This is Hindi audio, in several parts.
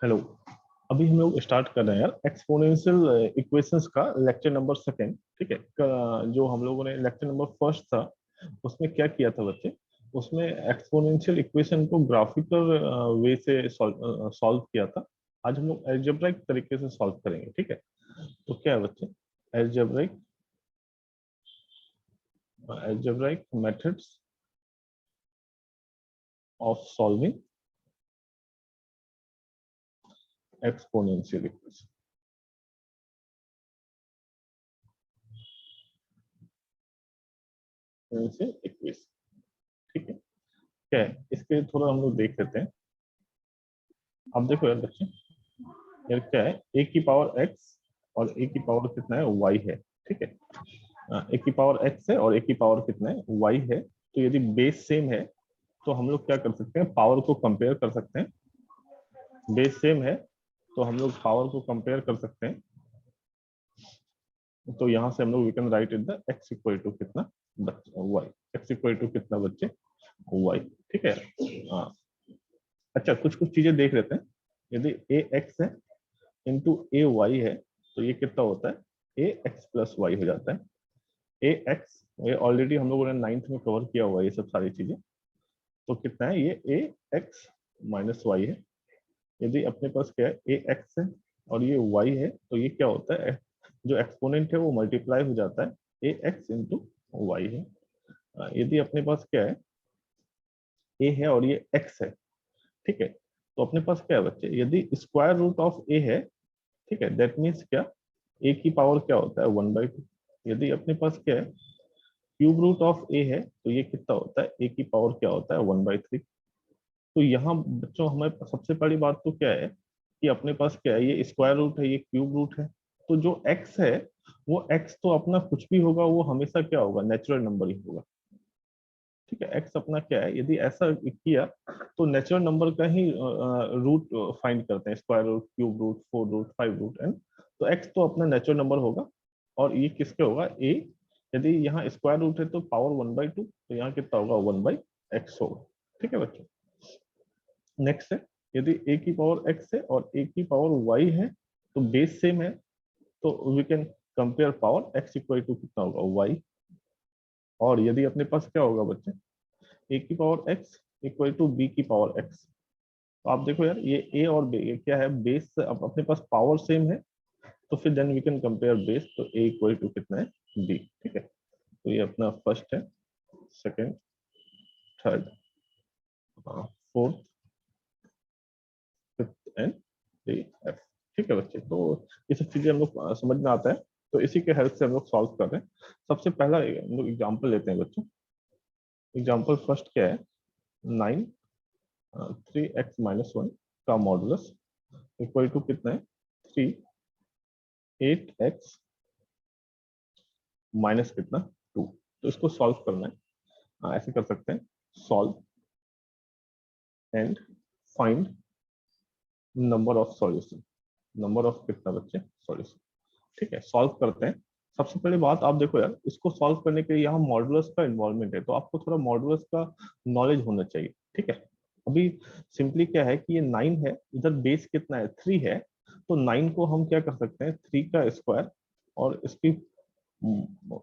हेलो। अभी हम लोग स्टार्ट कर रहे हैं यार एक्सपोनेंशियल इक्वेशंस का लेक्चर नंबर सेकेंड। ठीक है, जो हम लोगों ने लेक्चर नंबर फर्स्ट था उसमें क्या किया था बच्चे, उसमें एक्सपोनेंशियल इक्वेशन को ग्राफिकल वे से सॉल्व किया था। आज हम लोग अलजेब्राइक तरीके से सॉल्व करेंगे। ठीक है, तो क्या है बच्चे, algebraic methods of solving exponential equation. Equation ठीक है, क्या है इसके थोड़ा हम लोग देख लेते हैं। अब देखो यार बच्चे, यार क्या है ए की पावर एक्स और ए की पावर कितना है वाई है। ठीक है, ए की पावर एक्स है और ए की पावर कितना है वाई है। तो यदि बेस सेम है तो हम लोग क्या कर सकते हैं, पावर को कंपेयर कर सकते हैं। बेस सेम है तो हम लोग पावर को कंपेयर कर सकते हैं। तो यहाँ से हम लोग we can write in the x equal to कितना बच्चे वाई, एक्स इक्वल टू कितना बच्चे वाई। ठीक है, हाँ। अच्छा, कुछ कुछ चीजें देख लेते हैं। यदि ए एक्स है इंटू ए वाई है तो ये कितना होता है, ए एक्स प्लस वाई हो जाता है। ए एक्स ये ऑलरेडी हम लोगों ने नाइन्थ में कवर किया हुआ है ये सब सारी चीजें। तो कितना है ये ए एक्स माइनस वाई है। यदि अपने पास क्या है ए एक्स है और ये वाई है तो ये क्या होता है, जो एक्सपोनेंट है वो मल्टीप्लाई हो जाता है, ए एक्स इंटू वाई है। यदि अपने पास क्या है ए है और ये एक्स है, ठीक है, तो अपने पास क्या है बच्चे, यदि स्क्वायर रूट ऑफ ए है, ठीक है, दैट मीन्स क्या, ए की पावर क्या होता है 1/2। यदि अपने पास क्या है क्यूब रूट ऑफ ए है तो ये कितना होता है, ए की पावर क्या होता है 1/3। तो यहाँ बच्चों हमें सबसे बड़ी बात तो क्या है कि अपने पास क्या है, ये स्क्वायर रूट है, ये क्यूब रूट है। तो जो एक्स है वो एक्स तो अपना कुछ भी होगा वो हमेशा क्या होगा, नेचुरल नंबर ही होगा। ठीक है, एक्स अपना क्या है, यदि ऐसा किया तो नेचुरल नंबर का ही रूट फाइंड करते हैं, square root, cube root, 4 root, 5 root and. तो एक्स तो अपना नेचुरल नंबर होगा और ये किसके होगा ए। यदि यहाँ स्क्वायर रूट है तो पावर 1/2, तो यहाँ कितना होगा 1/x होगा। ठीक है बच्चों, नेक्स्ट है, यदि ए की पावर एक्स है और ए की पावर वाई है तो बेस सेम है, तो we can compare power x equal to कितना होगा वाई। और यदि अपने पास क्या होगा बच्चे, ए की power x equal to b की पावर एक्स। तो आप देखो यार ये ए और बी ये क्या है, बेस अब अपने पास पावर सेम है तो फिर then we can compare base, तो ए इक्वल टू कितना है बी। ठीक है, तो ये अपना फर्स्ट है, second, third, fourth, fifth and F. ठीक है बच्चे, तो ये सब चीजें हम लोग समझ में आता है, तो इसी के हेल्प से हम लोग सॉल्व कर रहे हैं। सबसे पहला हम लोग एग्जाम्पल लेते हैं बच्चों। एग्जाम्पल फर्स्ट क्या है, 9 3x-1 का मॉडुलस इक्वल टू कितना है 3 8x माइनस कितना 2। तो इसको सॉल्व करना है, ऐसे कर सकते हैं, solve and find number of solution. Number of कितना बच्चे सॉल्यूशन। ठीक है, सॉल्व करते हैं। सबसे पहले बात आप देखो यार, इसको सॉल्व करने के लिए यहाँ मॉडुलस का इन्वॉल्वमेंट है, तो आपको थोड़ा मॉडुलस का नॉलेज होना चाहिए। ठीक है, अभी सिंपली क्या है कि ये 9 है, इधर बेस कितना है 3 है, तो 9 को हम क्या कर सकते हैं 3 का स्क्वायर और इसकी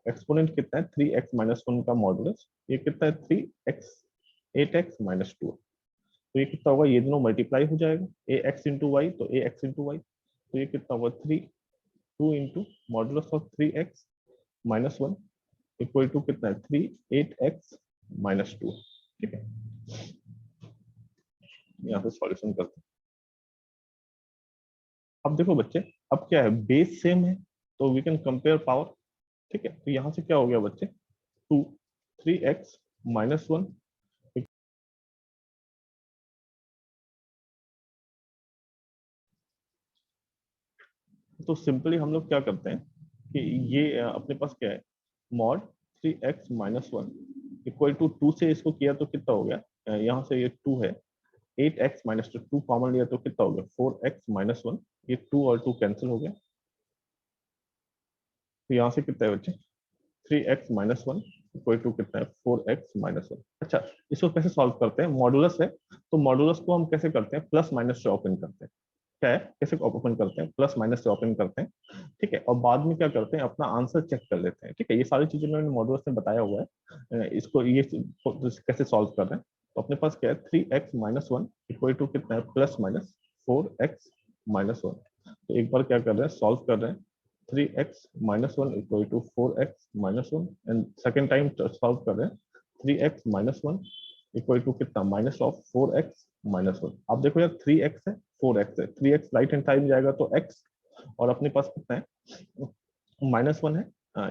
एक्सपोनेंट कितना है 3x-1 का मॉडुलस, ये कितना है 3x 8x-2। तो ये कितना होगा, ये दोनों मल्टीप्लाई हो जाएगा, ए एक्स इंटू वाई तो ए एक्स इंटू वाई, तो ये कितना होगा 2 into modulus of 3x-1 equal to कितना है 3 8x-2। ठीक है, यहाँ से सॉल्यूशन करते हैं। अब देखो बच्चे, अब क्या है बेस सेम है तो वी कैन कंपेयर पावर। ठीक है, तो यहाँ से क्या हो गया बच्चे 2 3x-1। तो सिंपली हम लोग क्या करते हैं कि ये अपने पास क्या है मॉड 3x-1 इक्वल टू 2 से इसको किया तो कितना हो गया, यहाँ से ये 2 है, 8x-2 कॉमन लिया तो कितना हो गया 4x-1। ये 2 और 2 कैंसिल हो गया, तो यहाँ से कितना है बच्चे 3x-1 इक्वल टू कितना है 4x-1। अच्छा, इसको कैसे सॉल्व करते हैं, मॉडुलस है तो मॉडुलस को हम कैसे करते हैं प्लस माइनस से ओपन करते हैं। क्या है, कैसे ओपन करते हैं, प्लस माइनस से ओपन करते हैं, ठीक है, और बाद में क्या करते हैं, अपना आंसर चेक कर लेते हैं, ठीक है। ये सारी चीजें मैंने मॉड्यूल्स में बताया हुआ है, इसको ये कैसे सॉल्व कर रहे हैं। तो अपने पास क्या है, 3x-1 इक्वल टू कितना है, प्लस माइनस 4x-1। तो एक बार क्या कर रहे हैं, सॉल्व कर रहे हैं, 3x-1 equal to 4x-1, and second time solve कर रहे हैं, 3x-1 इक्वल टू कितना, माइनस ऑफ 4x-1। आप देखो यार, 3x है, 4x है, 3x राइट हैंड साइड में जाएगा तो x, और अपने पास कितना है, -1 है,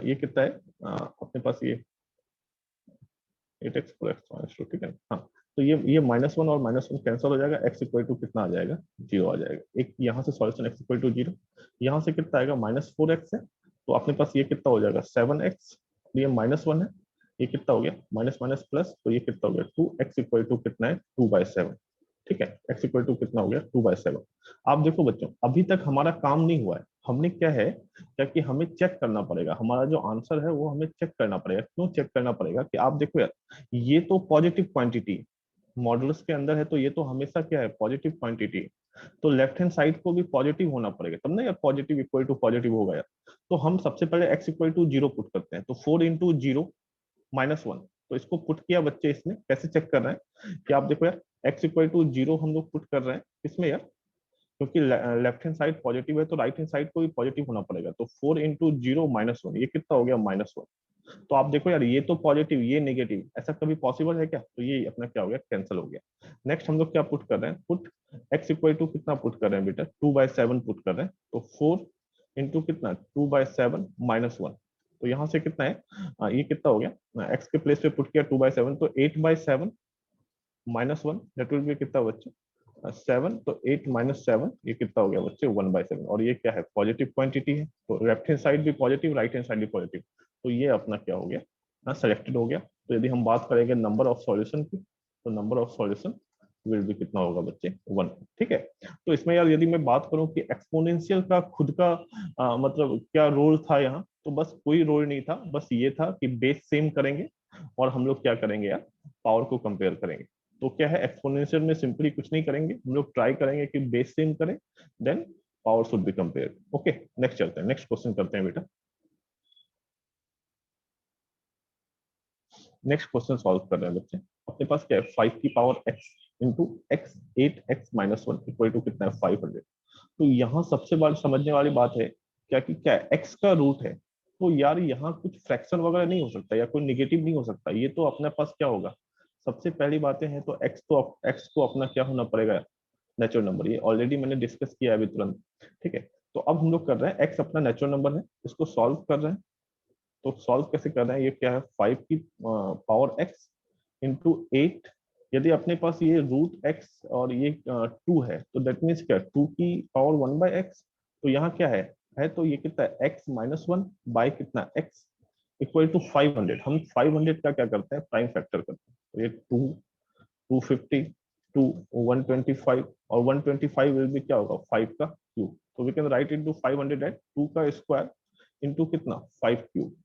ये कितना है, अपने पास ये 8x 4x -2, ठीक है। हाँ, तो ये -1 और -1 कैंसिल हो जाएगा, x इक्वल टू कितना आ जाएगा, 0 आ जाएगा। एक यहाँ से सॉल्यूशन x इक्वल टू 0, यहाँ से कितना आएगा, -4x है, तो अपने पास ये कितना हो जाएगा, 7x, ये -1 है, ये कितना हो गया, माइनस माइनस प्लस, तो ये कितना हो गया, 2x इक्वल टू कितना है, 2/7, ठीक है। x इक्वल टू कितना हो गया, 2/7। आप देखो बच्चों, अभी तक हमारा काम नहीं हुआ है, हमने क्या है, क्या कि हमें चेक करना पड़ेगा, हमारा जो आंसर है वो हमें चेक करना पड़ेगा। क्यों चेक करना पड़ेगा, कि आप देखो यार, ये तो पॉजिटिव क्वांटिटी मॉडल्स के अंदर है, तो ये तो हमेशा क्या है, पॉजिटिव क्वांटिटी, तो लेफ्ट हैंड साइड को भी पॉजिटिव होना पड़ेगा, तब ना यार पॉजिटिव इक्वल टू पॉजिटिव होगा यार। तो हम सबसे पहले x इक्वल टू 0 पुट करते हैं, तो 4 इंटू 0 -1, तो इसको पुट किया बच्चे, इसमें कैसे चेक कर रहे हैं, कि आप देखो यार, x इक्वल टू 0 हम लोग पुट कर रहे हैं इसमें यार, क्योंकि लेफ्ट हैंड साइड पॉजिटिव है, तो राइट हैंड साइड को भी पॉजिटिव होना पड़ेगा, तो 4 इंटू 0 -1, ये कितना हो गया, -1। तो आप देखो यार, ये तो पॉजिटिव, ये नेगेटिव, ऐसा कभी पॉसिबल है क्या, तो ये अपना क्या हो गया, कैंसिल हो गया। नेक्स्ट हम लोग क्या पुट कर रहे हैं, पुट x इक्वल टू कितना पुट कर रहे हैं बेटा, 2/7 पुट कर रहे हैं, तो 4 इंटू कितना, 2/7 -1, तो यहाँ से कितना है, ये कितना हो गया, x के प्लेस पे पुट किया 2/7, तो 8/7 -1, दैट विल बी कितना बच्चे, 7, तो 8 - 7, ये कितना हो गया बच्चे, 1/7, और ये क्या है, पॉजिटिव क्वांटिटी है, तो लेफ्ट हैंड साइड भी पॉजिटिव, राइट हैंड साइड भी पॉजिटिव, तो ये अपना क्या हो गया, सेलेक्टेड हो गया। तो यदि हम बात करेंगे नंबर ऑफ सॉल्यूशन की, तो नंबर ऑफ सॉल्यूशन विल भी कितना होगा बच्चे, 1, ठीक है। तो इसमें यार यदि मैं बात करूं कि एक्सपोनेंशियल का खुद का मतलब क्या रोल था यहाँ, तो बस कोई रोल नहीं था, बस ये था कि बेस सेम करेंगे, और हम लोग क्या करेंगे यार, पावर को कंपेयर करेंगे। तो क्या है, एक्सपोनेंशियल में सिंपली कुछ नहीं करेंगे, हम लोग ट्राई करेंगे कि बेस सेम करें, then power should be compare. Okay, next चलते हैं, नेक्स्ट क्वेश्चन करते हैं बेटा। नेक्स्ट क्वेश्चन सॉल्व कर रहे हैं बच्चे। अपने पास क्या है, 5 की power x into x 8x-1 equal to कितना है, 500। तो यहाँ सबसे बार समझने वाली बात है, क्या कि क्या है, x का रूट है, तो यार यहाँ कुछ फ्रैक्शन वगैरह नहीं हो सकता, या कोई निगेटिव नहीं हो सकता, ये तो अपने पास क्या होगा, सबसे पहली बातें हैं, तो x को अपना क्या होना पड़ेगा, नेचुरल नंबर, ये ऑलरेडी मैंने डिस्कस किया है अभी तुरंत, ठीक है। तो अब हम लोग कर रहे हैं, x अपना नेचुरल नंबर है, इसको सॉल्व कर रहे हैं। तो सॉल्व कैसे कर रहे हैं, ये क्या है, 5 की पावर x इंटू 8, यदि अपने पास ये रूट x और ये 2 है, तो दैट मीन्स क्या, 2 की पावर 1/x, तो यहाँ क्या है, तो ये कितना है, x-1 बाय कितना, x इक्वल टू 500। हम 500 का क्या करते हैं, प्राइम फैक्टर करते हैं, तो ये 2, 250, 2, 125, और 125 विल बी क्या होगा, 5 का क्यूब, तो we can write into 500 at 2 का स्क्वायर इंटू कितना, 5 क्यूब।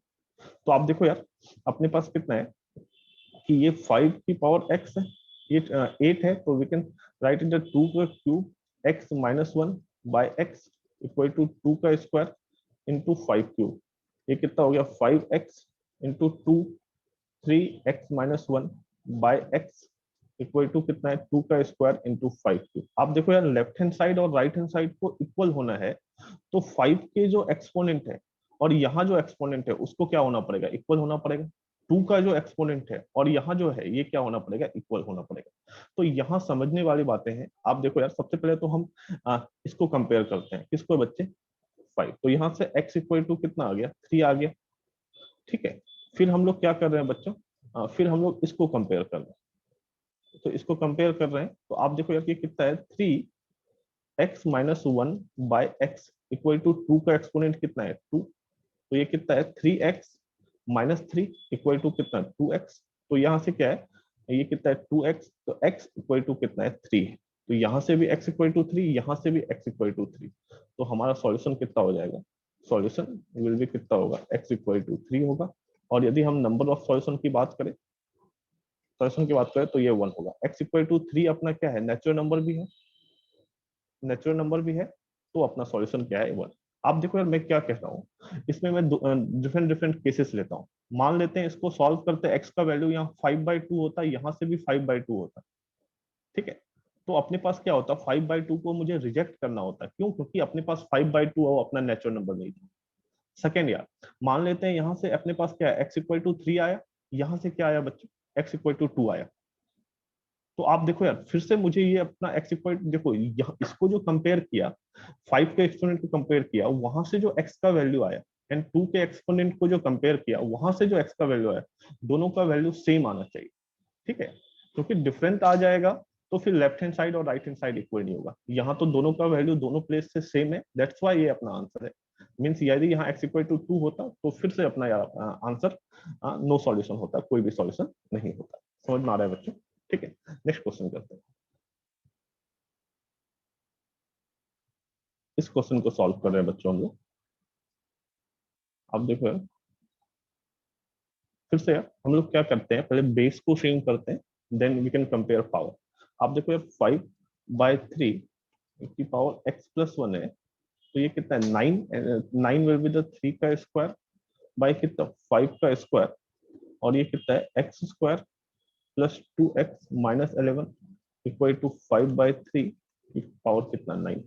तो आप देखो यार, अपने पास कितना है, कि ये 5 की पावर x है, ये 8 है, तो we can write in the 2 का cube, x-1 by x equal to 2 का स्क्वायर इंटू 5 क्यूब, ये कितना हो गया, 5x into 2, 3x-1 by x equal to कितना है, 2 का स्क्वायर इंटू 5 क्यूब। आप देखो यार, लेफ्ट हैंड साइड और राइट हैंड साइड को इक्वल होना है, तो 5 के जो एक्सपोनेंट है और यहाँ जो एक्सपोनेंट है उसको क्या होना पड़ेगा, इक्वल होना पड़ेगा। 2 का जो एक्सपोनेंट है और यहाँ जो है, ये क्या होना पड़ेगा, इक्वल होना पड़ेगा। तो यहाँ समझने वाली बातें हैं। आप देखो यार, सबसे पहले तो हम इसको कंपेयर करते हैं, किसको बच्चे, 5, तो यहाँ से x इक्वल टू कितना आ गया, 3 आ गया, ठीक है। फिर हम लोग क्या कर रहे हैं बच्चों, फिर हम लोग इसको कंपेयर कर रहे हैं, तो इसको कंपेयर कर रहे हैं, तो आप देखो यार, ये कितना है, 3x-1 by x equal to 2 का एक्सपोनेंट कितना है, 2, तो ये कितना है, 3x-3 इक्वल टू कितना, 2x, तो यहाँ से क्या है, ये कितना है, 2x, तो x इक्वल टू कितना है, 3 है, तो यहाँ से भी x इक्वल टू 3, यहाँ से भी x इक्वल टू 3, तो हमारा सॉल्यूशन कितना हो जाएगा, सॉल्यूशन विल भी कितना होगा, x इक्वल टू 3 होगा। और यदि हम नंबर ऑफ सॉल्यूशन की बात करें, सॉल्यूशन की बात करें, तो ये 1 होगा। x इक्वल टू 3 अपना क्या है, नेचुरल नंबर भी है, नेचुरल नंबर भी है, तो अपना सॉल्यूशन क्या है 1। आप देखो यार मैं क्या कह रहा हूँ, इसमें मैं डिफरेंट डिफरेंट केसेस लेता हूँ। मान लेते हैं इसको सॉल्व करते हैं, एक्स का वैल्यू यहाँ 5/2 होता है, यहाँ से भी 5/2 होता है, ठीक है। तो अपने पास क्या होता है, 5/2 को मुझे रिजेक्ट करना होता है, क्यों? क्योंकि अपने पास 5/2 वो अपना नेचुरल नंबर नहीं था। सेकेंड यार, मान लेते हैं यहाँ से अपने पास क्या है, x = 3 आया, यहाँ से क्या आया बच्चे, x = 2 आया। तो आप देखो यार फिर से मुझे ये अपना देखो यहाँ इसको जो कंपेयर किया, 5 के एक्सपोनेंट को कंपेयर किया, वहां से जो x का वैल्यू आया, एंड 2 के एक्सपोनेंट को जो कंपेयर किया, वहां से जो x का वैल्यू आया, दोनों का वैल्यू सेम आना चाहिए, ठीक है। क्योंकि डिफरेंट आ जाएगा तो फिर लेफ्ट हैंड साइड और राइट हैंड साइड इक्वल नहीं होगा। यहाँ तो दोनों का वैल्यू दोनों प्लेस से सेम है, दैट्स व्हाई ये अपना आंसर है। मींस यदि यहाँ x = 2 होता तो फिर से अपना आंसर नो सॉल्यूशन होता, कोई भी सॉल्यूशन नहीं होता। समझ में आ रहा है बच्चों? ठीक है, नेक्स्ट क्वेश्चन करते हैं। इस क्वेश्चन को सॉल्व कर रहे हैं बच्चों हम लोग। अब देखो यार, फिर से यार हम लोग क्या करते हैं, पहले बेस को सेम करते हैं, then we can compare power. आप देखो यार 5/3 की पावर x+1 है, तो ये कितना है 9, 9 विल बी द 3 का स्क्वायर बाय कितना 5 का स्क्वायर, और ये कितना है x² + 2x - 11 = 5/3 की पावर कितना 9।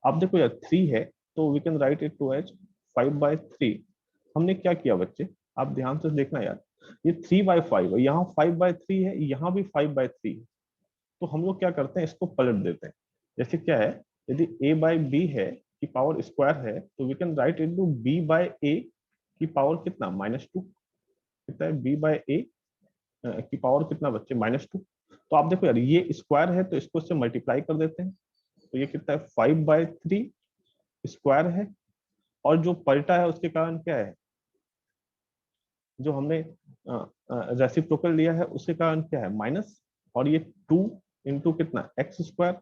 आप देखो यार 3 है, तो we can write it to as 5/3। हमने क्या किया बच्चे, आप ध्यान से देखना यार, ये 3/5 है, यहाँ 5/3 है, यहाँ भी 5/3 है। तो हम लोग क्या करते हैं, इसको पलट देते हैं। जैसे क्या है, यदि a/b है की पावर स्क्वायर है, तो we can write into b/a की पावर कितना -2। कितना है b/a की पावर कितना बच्चे -2। तो आप देखो यार ये स्क्वायर है, तो इसको इससे मल्टीप्लाई कर देते हैं, तो ये कितना है 5/3 स्क्वायर है, और जो पलटा है उसके कारण क्या है, जो हमने रेसिप्रोकल लिया है उसके कारण क्या है माइनस, और ये 2 इंटू कितना x²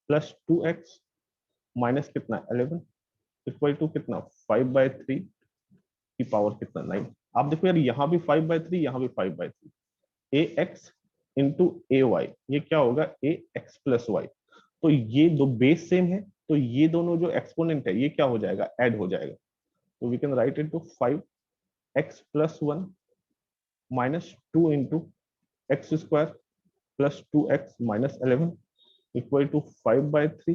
+ 2x माइनस कितना 11 = कितना 5/3 की पावर कितना 9। आप देखो यार यहाँ भी 5/3, यहाँ भी 5/3, ax इंटू ay, ये क्या होगा ax + y। तो ये दो बेस सेम है, तो ये दोनों जो एक्सपोनेंट है ये क्या हो जाएगा, ऐड हो जाएगा। तो we can write into 5x+1 -2 into x² + 2x - 11 = 5/3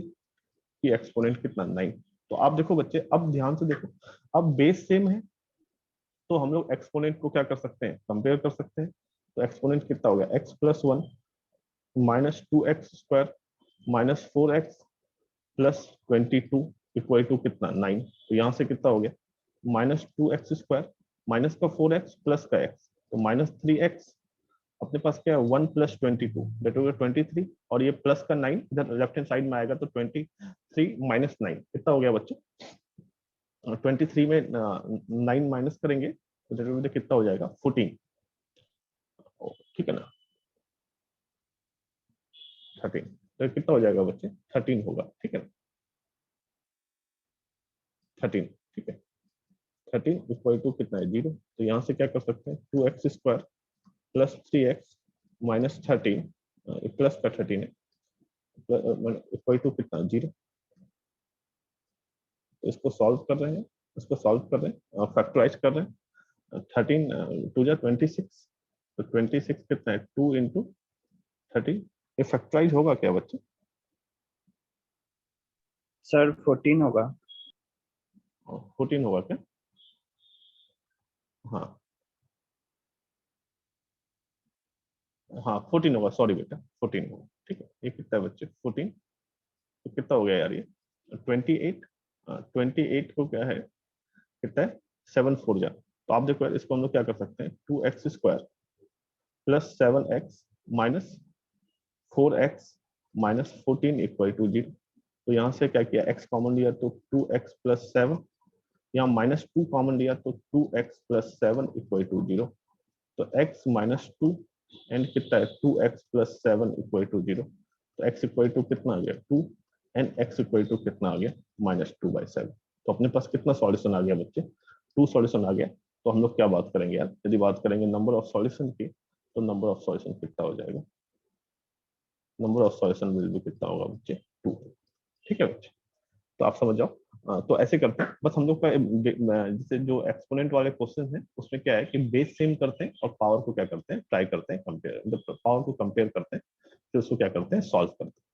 की एक्सपोनेंट कितना 9। तो आप देखो बच्चे, अब ध्यान से देखो, अब बेस सेम है, तो हम लोग एक्सपोनेंट को क्या कर सकते हैं, कंपेयर कर सकते हैं। तो एक्सपोनेंट कितना हो गया, x+1 -2x² -4x + 22 = कितना 9। तो यहाँ से कितना हो गया -2x² माइनस का 4x प्लस का x, तो -3x, अपने पास क्या है 1 + 22 दैट हो गया 23, और ये प्लस का 9 इधर लेफ्ट हैंड साइड में आएगा, तो 23 - 9 कितना हो गया बच्चों, 23 में 9 माइनस करेंगे तो दैट विल बी कितना हो जाएगा 14, ठीक है ना 13। तो कितना हो जाएगा बच्चे 13 होगा, ठीक है 13, ठीक है 13 = कितना है 0। तो यहाँ से क्या कर सकते हैं 2x² + 3x - 13 प्लस का 13 है = कितना 0। तो इसको सॉल्व कर रहे हैं, इसको सॉल्व कर रहे हैं, फैक्टराइज कर रहे हैं। 13 2 जा 26, तो 26 कितना है 2 इंटू 13। ये फैक्टराइज होगा क्या बच्चे, सर 14 होगा। 14 होगा क्या, हाँ हाँ 14 होगा, सॉरी बेटा 14 होगा, ठीक है। ये कितना है बच्चे 14, तो कितना हो गया यार ये 28, 28 को क्या है कितना है 7 4 जा। तो आप देखो यार इसको हम लोग क्या कर सकते हैं 2x² + 7x - 4x - 14 = 0। तो यहाँ से क्या किया x कॉमन लिया तो 2x + 7, यहाँ -2 कॉमन लिया तो 2x + 7 = 0। तो x - 2 एंड कितना है 2x + 7 = 0। तो x = कितना आ गया 2, एंड x = कितना आ गया -2/7। तो अपने पास कितना सॉल्यूशन आ गया बच्चे, 2 सॉल्यूशन आ गया। तो हम लोग क्या बात करेंगे यार, यदि बात करेंगे नंबर ऑफ सॉल्यूशन की, तो नंबर ऑफ सॉल्यूशन कितना हो जाएगा, number of solution will be कितना होगा बच्चे 2, ठीक है बच्चे, तो आप समझ जाओ। तो ऐसे करते हैं बस हम लोग का जैसे जो एक्सपोनेंट वाले क्वेश्चन है उसमें क्या है कि बेस सेम करते हैं और पावर को क्या करते हैं, ट्राई करते हैं कंपेयर, मतलब पावर को कंपेयर करते हैं, फिर उसको क्या करते हैं, सॉल्व करते हैं।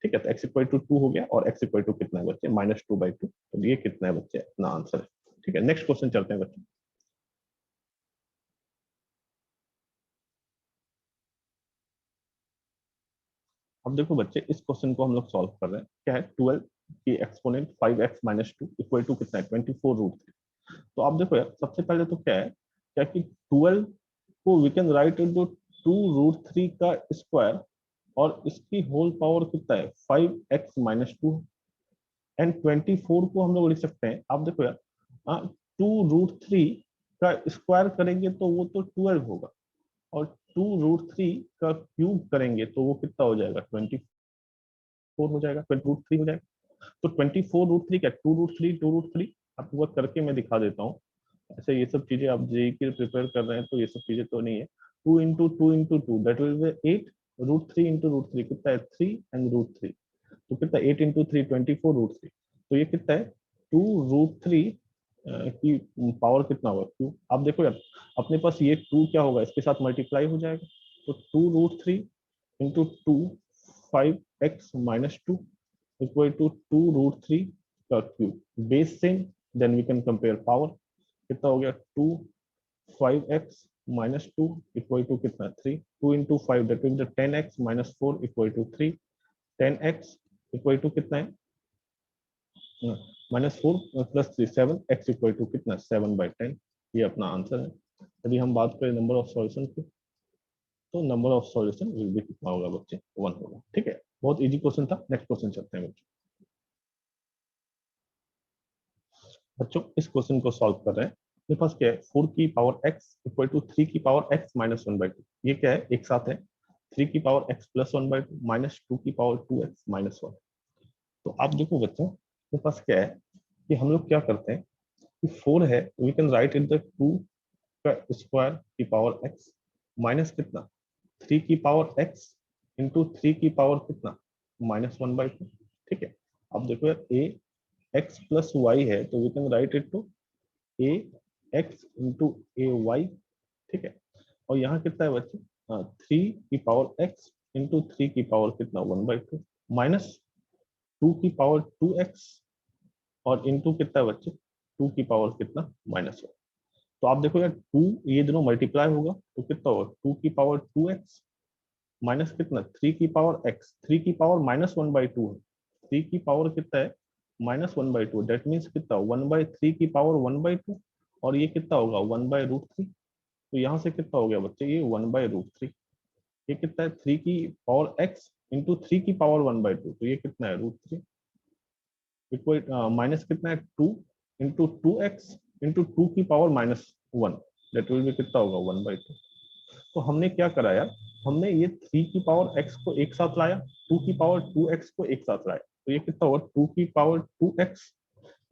ठीक है, तो x इक्वल टू 2 हो गया और x इक्वल टू कितना है बच्चे, -2/2। तो ये कितना है बच्चे, अपना आंसर है। ठीक है, नेक्स्ट क्वेश्चन चलते हैं बच्चे। अब देखो बच्चे, इस क्वेश्चन को हम लोग सॉल्व कर रहे हैं। क्या है, 12 की एक्सपोनेंट 5x-2 इक्वल टू कितना है, 24√3। तो आप देखो यार, सबसे पहले तो क्या है, क्या कि 12 को वी कैन राइट इनटू 2√3 का स्क्वायर, और इसकी होल पावर कितना है, 5x-2, एंड 24 को हम लोग लिख सकते हैं। आप देखो यार, 2√3 का स्क्वायर करेंगे तो वो तो 12 होगा, और 2√3 का क्यूब करेंगे तो वो कितना हो जाएगा, 24 हो जाएगा, 20√3 हो जाएगा। तो 24√3 क्या, 2√3 2√3, आपको वर्क करके मैं दिखा देता हूँ। ऐसे ये सब चीजें आप जेई के प्रिपेयर कर रहे हैं तो ये सब चीजें तो नहीं है। 2 × 2 × 2 दैट विल बी 8, √3 × √3 कितना है, 3 एंड √3, तो कितना 8 × 3 24√3। तो ये कितना है, 2√3 की पावर कितना होगा, क्यों आप देखो यार, अपने पास ये 2 क्या होगा, इसके साथ मल्टीप्लाई हो जाएगा, तो 2√3 × 2 5x-2 इक्वल टू 2√3 का cube, base same, then we can compare power, कितना हो गया, 2 5x-2 इक्वल टू कितना, 3, 2 × 5 that means 10x-4 equal to 3, 10x equal to कितना है, -4 + 3 7, x इक्वल टू कितना, 7/10। ये अपना आंसर है। यदि हम बात करें नंबर ऑफ सॉल्यूशन की, तो number of solution will be कितना होगा बच्चे, 1 होगा। ठीक है, बहुत इजी क्वेश्चन था। नेक्स्ट क्वेश्चन चलते हैं बच्चों। बच्चों इस क्वेश्चन को सॉल्व कर रहे हैं। मेरे पास क्या है, 4 की पावर x इक्वल टू 3 की पावर x -1/2। ये क्या है, एक साथ है, 3 की पावर x + 1/2 -2 की पावर 2x -1। तो आप देखो बच्चों, मेरे पास क्या है कि हम लोग क्या करते हैं कि 4 है, we can write in the 2 का स्क्वायर की पावर x माइनस कितना, 3 की पावर x इंटू 3 की पावर कितना, -1/2। ठीक है, अब देखो यार, a x + y है तो we can write it to a x into a y. ठीक है, और यहाँ कितना है बच्चे, 3 की पावर एक्स इंटू 3 की पावर कितना, 1/2, माइनस 2 की पावर 2x, और इंटू कितना है बच्चे, 2 की पावर कितना, -1। तो आप देखो यार, 2 ये दोनों मल्टीप्लाई होगा तो कितना होगा, 2 की पावर 2x माइनस कितना, 3 की पावर x, 3 की पावर -1/2 है, 3 की पावर कितना है, -1/2, दैट मीन्स कितना, 1/3 की पावर 1/2, और ये कितना होगा, 1/√3। तो यहाँ से कितना हो गया बच्चे, ये 1/√3। ये कितना है, 3 की पावर x इंटू 3 की पावर 1/2, तो ये कितना है, √3, इक्वल माइनस कितना है, 2 इंटू 2x इंटू 2 की पावर -1, दैट विल बी कितना होगा, 1/2। तो हमने क्या करा यार, हमने ये 3 की पावर x को एक साथ लाया, 2 की पावर 2x को एक साथ लाया, तो ये कितना होगा, 2 की पावर 2x,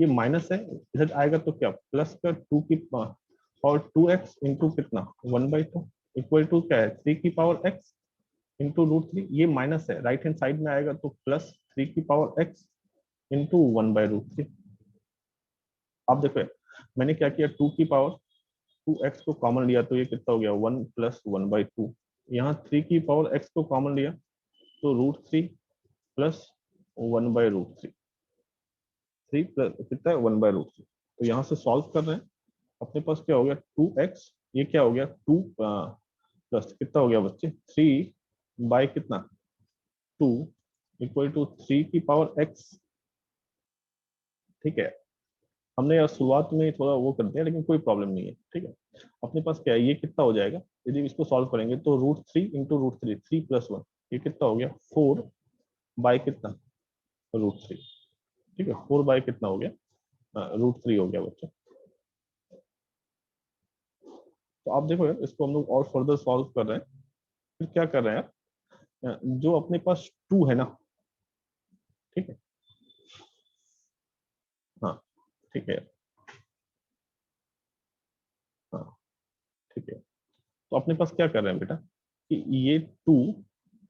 ये माइनस है, इधर आएगा तो क्या, प्लस का 2 की पावर 2x इंटू कितना, 1/2, इक्वल टू क्या है, 3 की पावर x इंटू √3, ये माइनस है, राइट हैंड साइड में आएगा तो प्लस 3 की पावर x इंटू 1/√3। अब देखो यार, मैंने क्या किया, 2 की पावर 2x को कॉमन लिया तो ये कितना हो गया, 1 + 1/2। यहाँ 3 की पावर x को कॉमन लिया तो √3 प्लस 1/√3, 3 प्लस कितना है, 1/√3। तो यहाँ से सॉल्व कर रहे हैं, अपने पास क्या हो गया, 2x, ये क्या हो गया, 2 प्लस कितना हो गया बच्चे, 3 बाय कितना, 2 इक्वल टू 3 की पावर x। ठीक है, हमने यार शुरुआत में थोड़ा वो करते हैं, लेकिन कोई प्रॉब्लम नहीं है। ठीक है, अपने पास क्या है, ये कितना हो जाएगा, यदि इसको सॉल्व करेंगे तो √3 इंटू √3, 3 + 1, ये कितना हो गया, 4 बाय कितना, √3। ठीक है, 4 बाय कितना हो गया, √3 हो गया बच्चों। तो आप देखो यार, इसको हम लोग और फर्दर सॉल्व कर रहे हैं। फिर क्या कर रहे हैं यार, जो अपने पास 2 है ना, ठीक है, हाँ ठीक है, हाँ ठीक है, तो अपने पास क्या कर रहे हैं बेटा, कि ये 2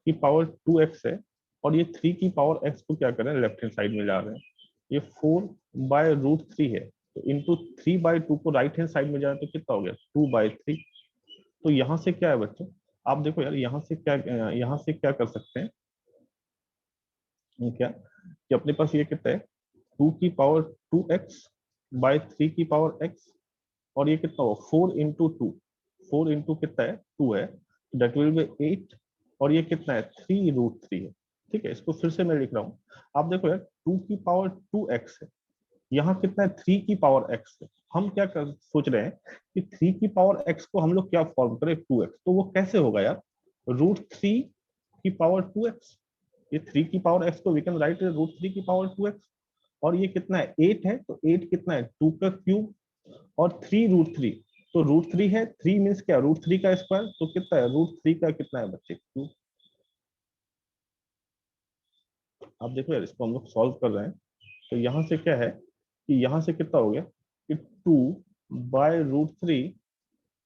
की पावर 2x है, और ये 3 की पावर x को क्या करें, लेफ्ट हैंड साइड में ला रहे हैं। ये 4/√3 है, तो इंटू 3/2 को राइट हैंड साइड में जाए तो कितना हो गया, 2/3। तो यहाँ से क्या है बच्चों, आप देखो यार, यहाँ से क्या कर सकते हैं, क्या कि अपने पास ये कितना है, 2 की पावर 2x/3 की पावर x, और ये कितना हो, 4 × 2, 4 × कितना है, 2 है, दैट विल बी 8, और ये कितना है, 3√3 है। ठीक है, इसको फिर से मैं लिख रहा हूँ। आप देखो यार, 2 की पावर 2x है, यहाँ कितना है, 3 की पावर x है। हम क्या सोच रहे हैं कि 3 की पावर x को हम लोग क्या फॉर्म करें, 2x, तो वो कैसे होगा यार, √3 की पावर 2x। ये 3 की पावर x को वी कैन राइट √3 की पावर 2x, और ये कितना है, 8 है, तो 8 कितना है, 2 का क्यूब, और 3√3, तो √3 है, 3 मीन्स क्या, √3 का स्क्वायर, तो कितना है, √3 का कितना है बच्चे, क्यूब। आप देखो यार, इसको हम लोग सॉल्व कर रहे हैं, तो यहाँ से क्या है कि यहाँ से कितना हो गया कि 2/√3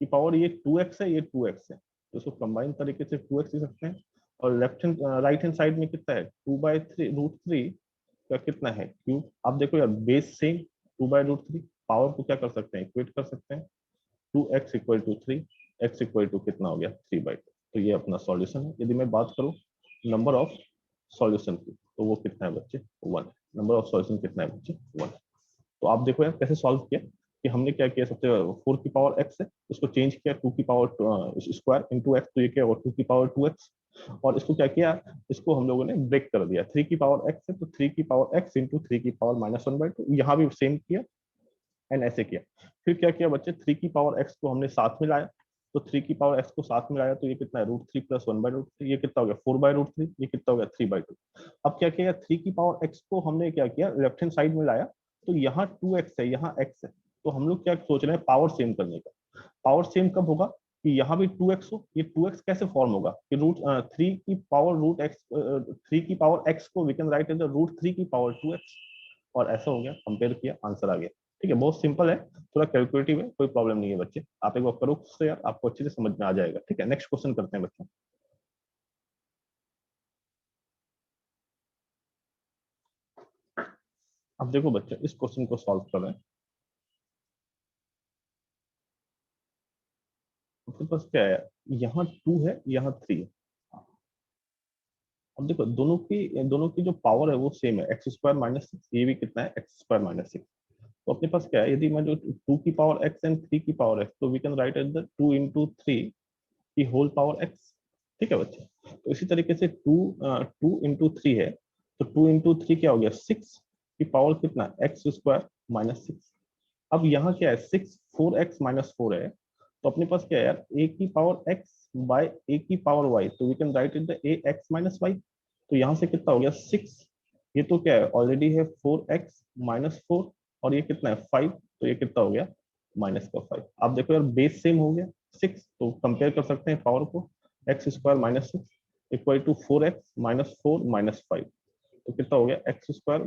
की पावर, ये 2x है, ये 2x है, तो इसको कंबाइन तरीके से 2x लिख सकते हैं। और left hand right hand side में कितना है, 2/√3 का कितना है, क्यूब। आप देखो यार, बेस सेम, 2/√3, पावर को क्या कर सकते हैं, इक्वेट कर सकते हैं, 2x = 3, x = कितना हो गया, 3/2। तो ये अपना सॉल्यूशन है। यदि मैं बात करूं नंबर ऑफ सॉल्यूशन की, तो वो कितना है बच्चे, 1। नंबर ऑफ सॉल्यूशन कितना है बच्चे, 1। तो आप देखो यार कैसे सॉल्व किया, कि हमने क्या किया, सबसे 4 की पावर x है, उसको चेंज किया 2 की पावर स्क्वायर इंटू x, तो ये क्या होगा, 2 की पावर 2x, और इसको क्या किया, इसको हम लोगों ने ब्रेक कर दिया, 3 की पावर x है, तो 3 की पावर x इंटू 3 की पावर -1/2, यहाँ भी सेम किया एंड ऐसे किया। फिर क्या किया बच्चे, 3 की पावर x को हमने साथ में लाया, तो 3 की पावर x को साथ में लाया, तो ये कितना है, √3 + 1/√3, ये कितना हो गया, 4/√3, ये कितना हो गया, 3/2। अब क्या किया, 3 की पावर x को हमने क्या किया, लेफ्ट हैंड साइड में लाया, तो यहाँ 2x है, यहाँ x है, तो हम लोग क्या सोच रहे हैं, पावर सेम करने का। पावर सेम कब होगा, कि यहाँ भी 2x हो, ये 2x कैसे फॉर्म होगा, कि √3 की पावर √x, 3 की पावर x को वी कैन राइट एज √3 की पावर 2x, और ऐसा हो गया, कंपेयर किया, आंसर आ गया। ठीक है, बहुत सिंपल है, थोड़ा कैलकुलेटिव है, कोई प्रॉब्लम नहीं है बच्चे, आप एक बार करो तो यार, आपको अच्छे से समझ में आ जाएगा। ठीक है, नेक्स्ट क्वेश्चन करते हैं बच्चों। अब देखो बच्चे, इस क्वेश्चन को सॉल्व कर रहे हैं, आपके पास क्या है, यहाँ 2 है, यहाँ 3 है। अब देखो, दोनों की जो पावर है वो सेम है, x² - 6, ये भी कितना है, x² - 6। तो अपने पास क्या है, यदि मैं जो 2 की पावर x एंड 3 की पावर x, तो we can write eight the 2 × 3 की होल पावर x। ठीक है बच्चे, तो इसी तरीके से 2 × 3 है, तो 2 × 3 क्या हो गया, 6 की पावर कितना, x² - 6। अब यहाँ क्या है, 6 4x - 4 है, तो अपने पास क्या है यार, a की पावर x बाय a की पावर y, तो we can write it the ax - y। तो यहाँ से कितना हो गया, 6, ये तो क्या है, ऑलरेडी है 4x - 4, और ये कितना है, 5, तो ये कितना हो गया, -5। आप देखो यार, बेस सेम हो गया 6, तो कंपेयर कर सकते हैं पावर को, x² - 6 = 4x - 4 - 5, तो कितना हो गया, x² - 6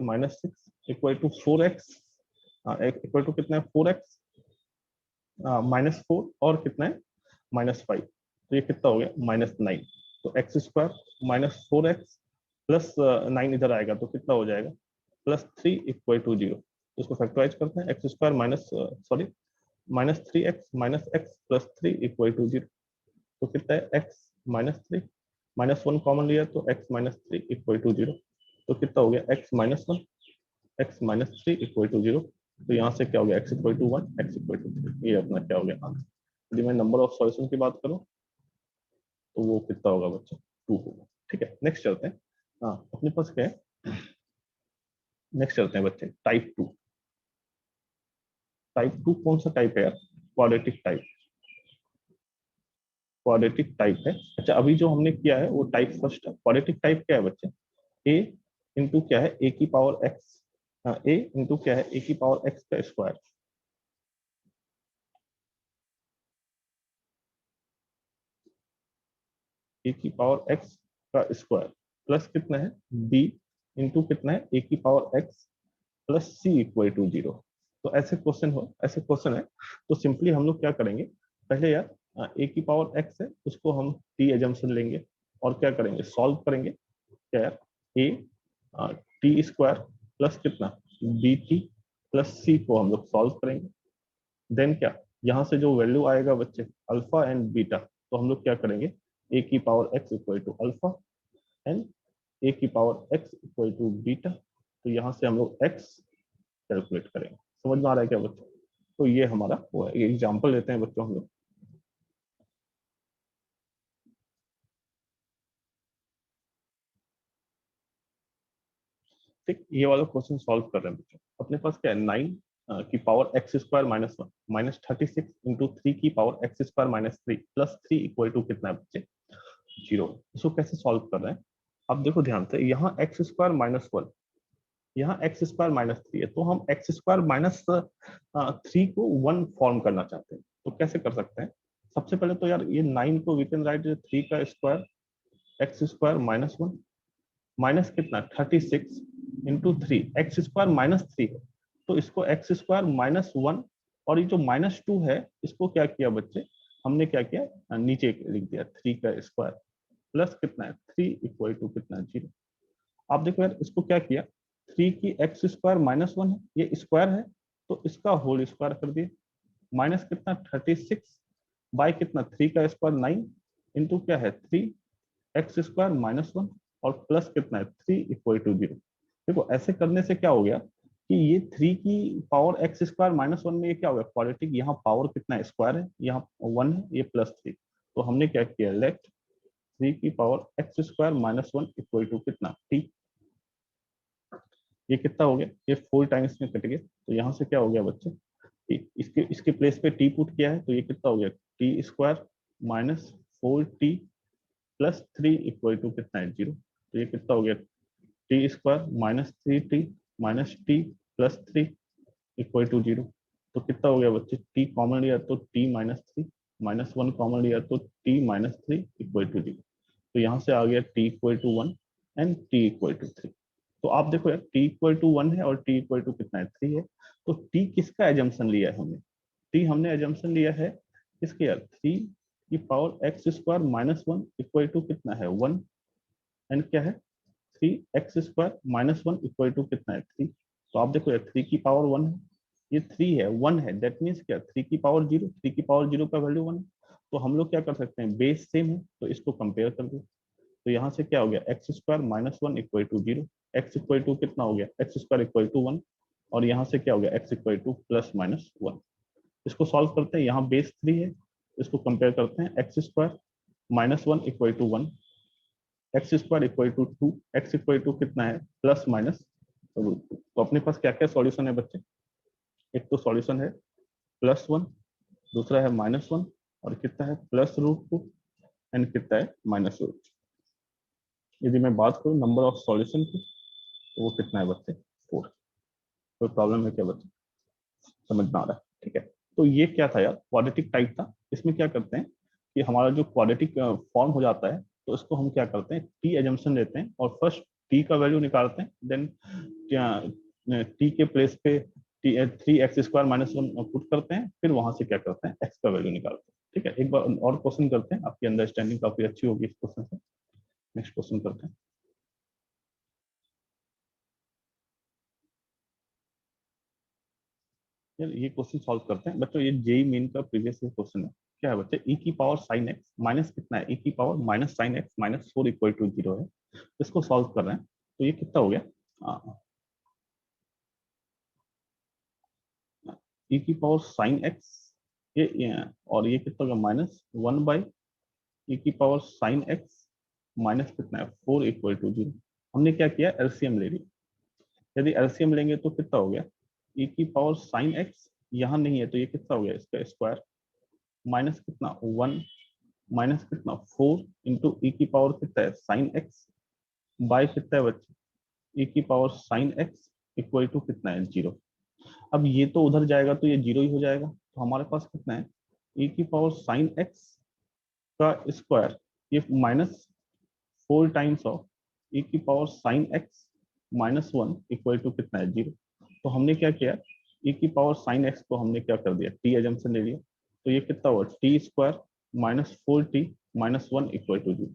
= 4x, इक्वल टू कितना है, 4x -4, और कितना है, -5, तो ये कितना हो गया, -9। तो x² - 4x प्लस 9 इधर आएगा, तो कितना हो जाएगा, +3 = 0। तो इसको फैक्टराइज करते हैं, x² minus sorry -3x - x + 3 = 0। तो कितना है, x -3, -1 कॉमन लिया, तो x - 3 = 0, तो कितना हो गया, x - 1, x - 3 = 0। तो यहाँ से क्या हो गया, x = 1, x = 3, ये अपना क्या हो गया आंसर। यदि मैं नंबर ऑफ सॉल्यूशन की बात करूँ, तो वो कितना होगा बच्चा, 2 होगा। ठीक है, नेक्स्ट चलते हैं। हाँ, अपने पास क्या है, नेक्स्ट चलते हैं बच्चे, टाइप 2। टाइप 2 कौन सा टाइप है यार, क्वाड्रेटिक टाइप, क्वाड्रेटिक टाइप है। अच्छा, अभी जो हमने किया है वो टाइप फर्स्ट है। क्वाड्रेटिक टाइप क्या है बच्चे, a इंटू क्या है, a की पावर x, a इंटू क्या है, a की पावर x का स्क्वायर, a की पावर x का स्क्वायर, प्लस कितना है, b इंटू कितना है, a की पावर x प्लस c = 0। तो ऐसे क्वेश्चन है, तो सिंपली हम लोग क्या करेंगे, पहले यार a की पावर x है, उसको हम t एजम्पशन लेंगे, और क्या करेंगे, सॉल्व करेंगे क्या यार, ए टी स्क्वायर प्लस कितना बी टी प्लस सी को हम लोग सॉल्व करेंगे। देन क्या, यहाँ से जो वैल्यू आएगा बच्चे अल्फा एंड बीटा, तो हम लोग क्या करेंगे, ए की power x equal to alpha and A की power x equal to beta. तो यहाँ से हम लोग एक्स कैलकुलेट करेंगे। समझ में आ रहा है क्या बच्चों? तो ये हमारा वो है। एग्जाम्पल लेते हैं बच्चों हम लोग। ठीक, ये वाला क्वेश्चन सॉल्व कर रहे हैं बच्चों। अपने पास क्या है, 9 की power x square minus 1 minus 36 into 3 की power x square minus 3 plus 3 equal to कितना है बच्चे, 0। इसको कैसे सॉल्व कर रहे हैं, अब देखो ध्यान से, यहाँ एक्स स्क्वायर माइनस 1, यहाँ एक्स स्क्वायर माइनस 3 है, तो हम एक्स स्क्वायर माइनस 3 को 1 फॉर्म करना चाहते हैं। तो कैसे कर सकते हैं, सबसे पहले तो यार ये 9 को वी कैन राइट 3 का square x square minus 1 minus कितना 36 इंटू 3, एक्स स्क्वायर माइनस 3 है, तो इसको एक्स स्क्वायर माइनस 1, और ये जो माइनस 2 है इसको क्या किया बच्चे, हमने क्या किया, नीचे लिख दिया 3 का स्क्वायर प्लस कितना है 3 इक्वल टू कितना 0। आप देखो यार इसको क्या किया, 3 की एक्स स्क्वायर माइनस 1 है, ये स्क्वायर है, तो इसका होल स्क्वायर कर दिया, माइनस कितना 36 बाय कितना 3 का स्क्वायर 9 इंटू क्या है 3 एक्स स्क्वायर माइनस 1 और प्लस कितना है 3 इक्वल टू 0। देखो ऐसे करने से क्या हो गया कि ये 3 की पावर एक्स स्क्वायर माइनस 1 में ये क्या हो गया क्वाड्रेटिक, यहाँ पावर कितना स्क्वायर है, यहाँ 1 है, ये प्लस 3। तो हमने क्या किया, लेट 3 की power x square minus 1 equal to कितना टी। ये कितना हो गया, ये 4 टाइम्स में कट गया, तो यहाँ से क्या हो गया बच्चे, इसके इसके प्लेस पे टी पुट किया है, तो ये कितना हो गया t square minus 4t plus 3 equal to कितना है 0। तो ये कितना हो गया t square minus 3t minus t plus 3 equal to 0। तो कितना हो गया बच्चे, टी कॉमन लिया तो टी माइनस 3 माइनस 1 कॉमन लिया तो टी माइनस 3 इक्वल टू 0। तो यहाँ से आ गया t equal to 1 and t equal to 3। तो आप देखो यार टी इक्वल टू 1 है और टी इक्वल टू कितना है 3 है, तो टी किसका एजम्पशन लिया है हमने, टी हमने एजम्पशन लिया है किसके यार 3 की power x square minus 1 equal to कितना है 1 एंड क्या है 3 x square minus 1 equal to कितना है 3। तो आप देखो यार 3 की पावर 1 है, ये 3 है 1 है, दैट मीन्स क्या 3 की पावर 0, 3 की पावर 0 का वैल्यू 1 है। तो हम लोग क्या कर सकते हैं, बेस सेम है तो इसको कंपेयर कर दो। तो यहाँ से क्या हो गया x square minus 1 equal to 0, x equal to कितना हो गया एक्स स्क्वायर इक्वल टू 1, और यहाँ से क्या हो गया x equal to plus minus 1। इसको सॉल्व करते हैं, यहाँ बेस 3 है, इसको कंपेयर करते हैं, x square minus 1 equal to 1, x square equal to 2, x equal to कितना है प्लस माइनस रूट 2। तो अपने पास क्या क्या सॉल्यूशन है बच्चे, एक तो सॉल्यूशन है प्लस 1, दूसरा है माइनस 1, और कितना है प्लस रूट 2 एंड कितना है माइनस रूट 2। यदि मैं बात करूँ नंबर ऑफ सॉल्यूशन की, तो वो कितना है बच्चे 4। कोई प्रॉब्लम है क्या बच्चे, समझ में आ रहा है, ठीक है। तो ये क्या था यार, क्वाड्रेटिक टाइप था। इसमें क्या करते हैं कि हमारा जो क्वाड्रेटिक फॉर्म हो जाता है, तो इसको हम क्या करते हैं, टी एजम्पशन लेते हैं और फर्स्ट टी का वैल्यू निकालते हैं, देन टी के प्लेस पे T 3 x square minus 1 put करते हैं, फिर वहां से क्या करते हैं एक्स का वैल्यू निकालते हैं। ठीक है, एक बार और क्वेश्चन करते हैं, आपकी अंडरस्टैंडिंग काफी अच्छी होगी इस क्वेश्चन से। नेक्स्ट क्वेश्चन करते हैं। यार ये क्वेश्चन सॉल्व करते हैं बच्चों, ये जेई मेन का प्रीवियस क्वेश्चन है। क्या है बच्चे, e की पावर साइन एक्स माइनस कितना है, e की power minus sine x minus 4 equal to 0 है। इसको सॉल्व कर रहे हैं, तो ये कितना हो गया, e की पावर साइन एक्स ये और ये कितना होगा माइनस 1 बाई e की पावर साइन एक्स माइनस कितना है 4 इक्वल टू 0। हमने क्या किया, एलसीएम ले लिया। यदि एलसीएम लेंगे तो कितना हो गया, e की पावर साइन एक्स यहाँ नहीं है, तो ये कितना हो गया इसका स्क्वायर माइनस कितना 1 माइनस कितना 4 इंटू ई की पावर कितना है साइन एक्स बाय कितना है बच्चे ई की power sine x equal to कितना है 0। अब ये तो उधर जाएगा तो ये 0 ही हो जाएगा, तो हमारे पास कितना है ई की पावर साइन एक्स का स्क्वायर, ये माइनस 4 टाइम्स ऑफ ई की power sine x minus 1 equal to कितना है 0। तो हमने क्या किया, ई की पावर साइन एक्स को हमने क्या कर दिया टी एजम्पशन ले लिया, तो ये कितना हुआ t square minus 4t minus 1 equal to 0।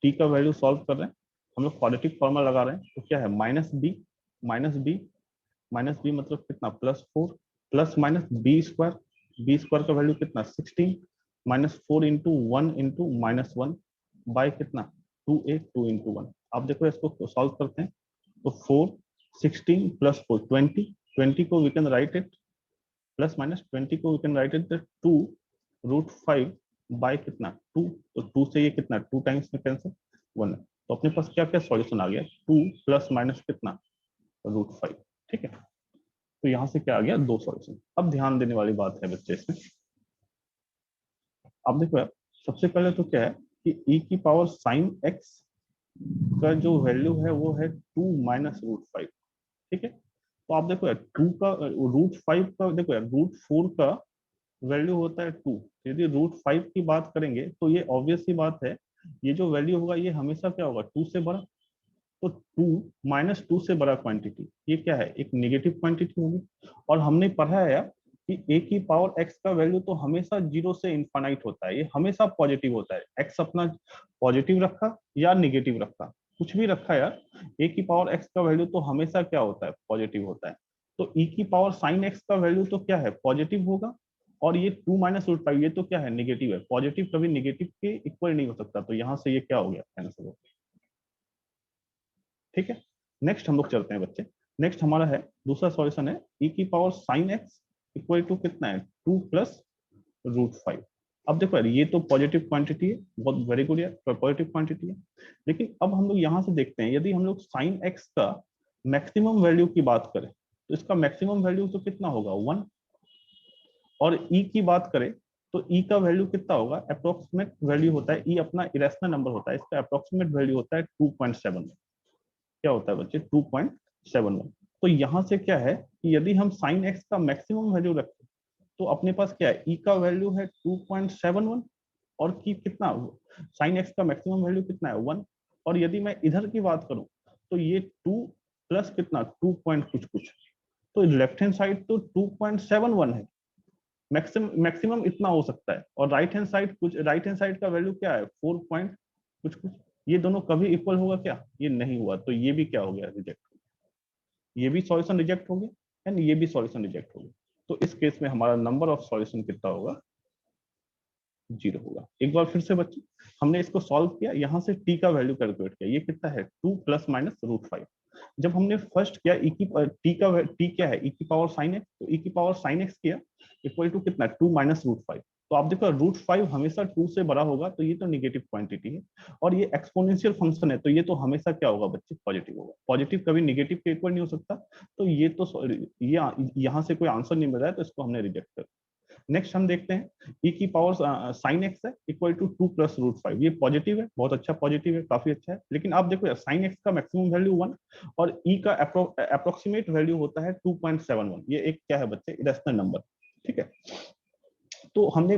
T का वैल्यू सॉल्व कर रहे हैं, हम लोग क्वाड्रेटिक फॉर्मूला लगा रहे हैं, तो क्या है माइनस बी मतलब कितना +4 प्लस माइनस बी स्क्वायर का वैल्यू कितना 16 -4 इंटू 1 इंटू -1 बाय कितना 2a 2 इंटू 1। आप देखो इसको सॉल्व करते हैं तो 4 16 प्लस 4 20 को we can write it plus minus 20 को we can write it 2√5 by कितना 2, तो 2 से ये कितना 2 टाइम्स में कैंसिल 1 है। तो अपने पास क्या क्या सॉल्यूशन आ गया 2 प्लस माइनस कितना √5। ठीक है, तो यहां से क्या आ गया 2 सॉल्यूशन। अब ध्यान देने वाली बात है बच्चे इसमें, आप देखो यार सबसे पहले तो क्या है कि e की पावर साइन x का जो वैल्यू है वो है 2 माइनस √5। ठीक है, तो आप देखो यार 2 का √5 का देखो यार √4 का वैल्यू होता है 2। यदि √5 की बात करेंगे तो ये ऑब्वियस सी बात है, ये जो वैल्यू होगा ये हमेशा क्या होगा 2 से बड़ा। तो 2 -2 से बड़ा क्वांटिटी ये क्या है एक नेगेटिव क्वांटिटी होगी। और हमने पढ़ा है यार कि a की पावर x का वैल्यू तो हमेशा 0 से इनफाइनाइट होता है, ये हमेशा पॉजिटिव होता है। x अपना पॉजिटिव रखा या नेगेटिव रखा, कुछ भी रखा यार, a की पावर x का वैल्यू तो हमेशा क्या होता है पॉजिटिव होता है। तो e की पावर साइन x का वैल्यू तो क्या है पॉजिटिव होगा। और ये 2 माइनस √5 ये तो क्या है नेगेटिव है, पॉजिटिव कभी नेगेटिव के इक्वल नहीं हो सकता, तो यहाँ से ये क्या हो गया कैंसिल हो गया। ठीक है, नेक्स्ट हम लोग चलते हैं बच्चे। नेक्स्ट हमारा है दूसरा सॉल्यूशन है e की power sine x equal to कितना है 2 प्लस √5। अब देखो यार ये तो पॉजिटिव क्वांटिटी है, बहुत वेरी गुड यार पॉजिटिव क्वांटिटी है। लेकिन अब हम लोग यहाँ से देखते हैं यदि हम लोग साइन x का मैक्सिमम वैल्यू की बात करें तो इसका मैक्सिमम वैल्यू तो कितना होगा 1। और e की बात करें तो e का वैल्यू कितना होगा अप्रोक्सीमेट वैल्यू होता है, e अपना इरेशनल नंबर होता है, इसका अप्रोक्सीमेट वैल्यू होता है 2.7। क्या होता है बच्चे 2.71। तो यहाँ से क्या है कि यदि हम साइन x का मैक्सिमम वैल्यू रखें तो अपने पास क्या है e का वैल्यू है 2.71 और की कितना साइन x का मैक्सिमम वैल्यू कितना है 1। और यदि मैं इधर की बात करूं तो ये 2 प्लस कितना 2 पॉइंट कुछ कुछ, तो लेफ्ट हैंड साइड तो 2.71 है, मैक्सिमम इतना हो सकता है। और राइट हैंड साइड का वैल्यू क्या है 4 पॉइंट कुछ कुछ, ये दोनों कभी इक्वल होगा क्या, ये नहीं हुआ, तो ये भी क्या हो गया रिजेक्ट हो गया, ये भी सॉल्यूशन रिजेक्ट हो गया एंड ये भी सॉल्यूशन रिजेक्ट हो गया। तो इस केस में हमारा नंबर ऑफ सॉल्यूशन कितना होगा 0 होगा। एक बार फिर से बच्चे हमने इसको सॉल्व किया, यहाँ से t का वैल्यू कैलकुलेट किया, ये कितना है 2 प्लस माइनस √5। जब हमने फर्स्ट किया t क्या है e की पावर साइन x, तो e की पावर साइन x किया इक्वल टू कितना 2 माइनस √5। तो आप देखो √5 हमेशा 2 से बड़ा होगा, तो ये तो नेगेटिव क्वांटिटी है। और ये एक्सपोनेंशियल फंक्शन है, तो ये तो हमेशा क्या होगा बच्चे पॉजिटिव होगा, पॉजिटिव कभी नेगेटिव के इक्वल नहीं हो सकता। तो ये तो यहाँ से कोई आंसर नहीं मिल रहा है, तो इसको हमने रिजेक्ट कर। नेक्स्ट हम देखते हैं e की पावर साइन x है इक्वल टू 2 प्लस √5, ये पॉजिटिव है, बहुत अच्छा पॉजिटिव है, काफी अच्छा है। लेकिन आप देखो यार साइन x का मैक्सिमम वैल्यू 1 और e का अप्रोक्सीमेट वैल्यू होता है 2.71, ये एक क्या है बच्चे इरेशनल नंबर। ठीक है, तो हमने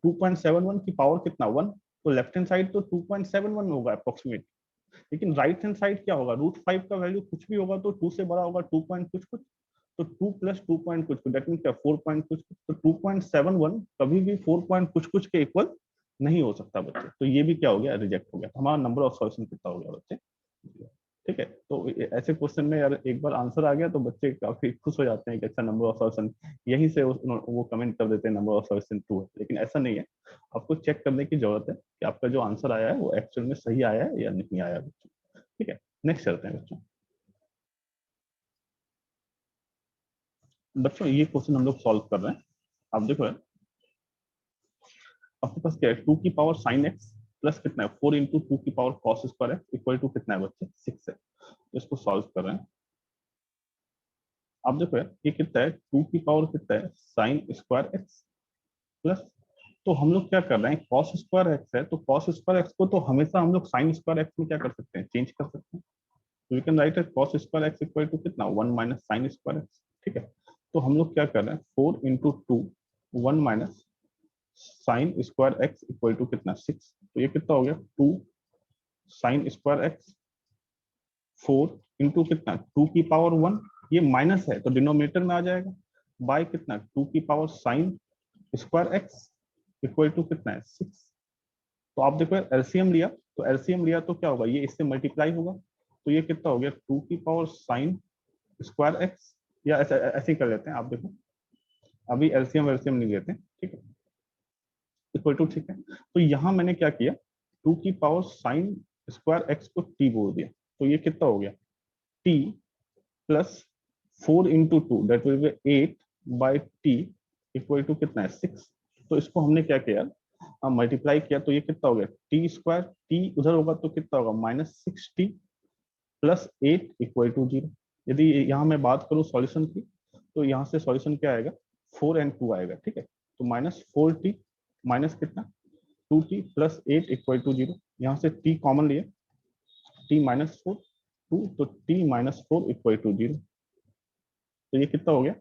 2.71 की पावर कितना 1, तो लेफ्ट हैंड साइड तो 2.71 होगा अप्रोक्सीमेट। लेकिन राइट हैंड साइड क्या होगा √5 का वैल्यू कुछ भी होगा तो 2 से बड़ा होगा 2 पॉइंट कुछ कुछ, तो 2 प्लस 2 पॉइंट कुछ कुछ दैट मीन क्या 4 पॉइंट कुछ कुछ, तो 2.71 कभी भी 4 पॉइंट कुछ कुछ के इक्वल नहीं हो सकता बच्चे, तो ये भी क्या हो गया रिजेक्ट हो गया। हमारा नंबर ऑफ सॉल्यूशन कितना हो गया बच्चे। ठीक है, तो ऐसे क्वेश्चन में यार एक बार आंसर आ गया तो बच्चे काफी खुश हो जाते हैं कि अच्छा नंबर ऑफ सॉल्यूशन, यहीं से वो कमेंट कर देते हैं नंबर ऑफ सॉल्यूशन 2 है। लेकिन ऐसा नहीं है, आपको चेक करने की जरूरत है कि आपका जो आंसर आया है वो एक्चुअल में सही आया है या नहीं आया बच्चों। ठीक है, नेक्स्ट चलते हैं बच्चों। बच्चों ये क्वेश्चन हम लोग सॉल्व कर रहे हैं, आप देखो है आपके पास क्या है 2 की पावर साइन एक्स प्लस कितना है 4 इंटू 2 की power cos square x equal to कितना है बच्चे 6 है। तो इसको सॉल्व कर रहे हैं, आप देखो यार ये कितना है 2 की पावर कितना है साइन स्क्वायर एक्स प्लस, तो हम लोग क्या कर रहे हैं कॉस स्क्वायर एक्स है, तो कॉस स्क्वायर एक्स को तो हमेशा हम लोग साइन स्क्वायर एक्स में क्या कर सकते हैं चेंज कर सकते हैं। तो we can write it cos square x equal to कितना 1 माइनस साइन स्क्वायर एक्स। ठीक है, तो हम लोग क्या कर रहे हैं 4 into 2 1 minus sine square x equal to कितना 6, तो ये कितना हो गया 2 साइन स्क्वायर एक्स 4 इंटू कितना 2 की पावर 1, ये माइनस है तो डिनोमिनेटर में आ जाएगा, बाय कितना 2 की power sine square x equal to कितना है 6। तो आप देखो एलसीएम लिया तो एलसीएम लिया तो क्या होगा, ये इससे मल्टीप्लाई होगा, तो ये कितना हो गया 2 की पावर साइन स्क्वायर एक्स, या ऐसे ऐसे ही कर लेते हैं, आप देखो अभी एलसीएम एलसीएम नहीं लेते, ठीक है, इक्वल टू, ठीक है। तो यहाँ मैंने क्या किया, 2 की पावर साइन स्क्वायर एक्स को टी बोल दिया, तो ये कितना हो गया t plus 4 into two that will be 8 by t equal to कितना है 6। तो इसको हमने क्या किया, मल्टीप्लाई किया, तो ये कितना हो गया टी स्क्वायर, टी उधर होगा तो कितना होगा -6t प्लस 8 इक्वल टू 0। यदि यहाँ मैं बात करूँ सॉल्यूशन की, तो यहाँ से सॉल्यूशन क्या आएगा 4 and 2 आएगा, ठीक है। तो -4t माइनस कितना 2t प्लस 8 इक्वल टू 0। यहाँ से t कॉमन लिया, t -4 2, तो t -4 इक्वल टू 0। तो ये कितना हो गया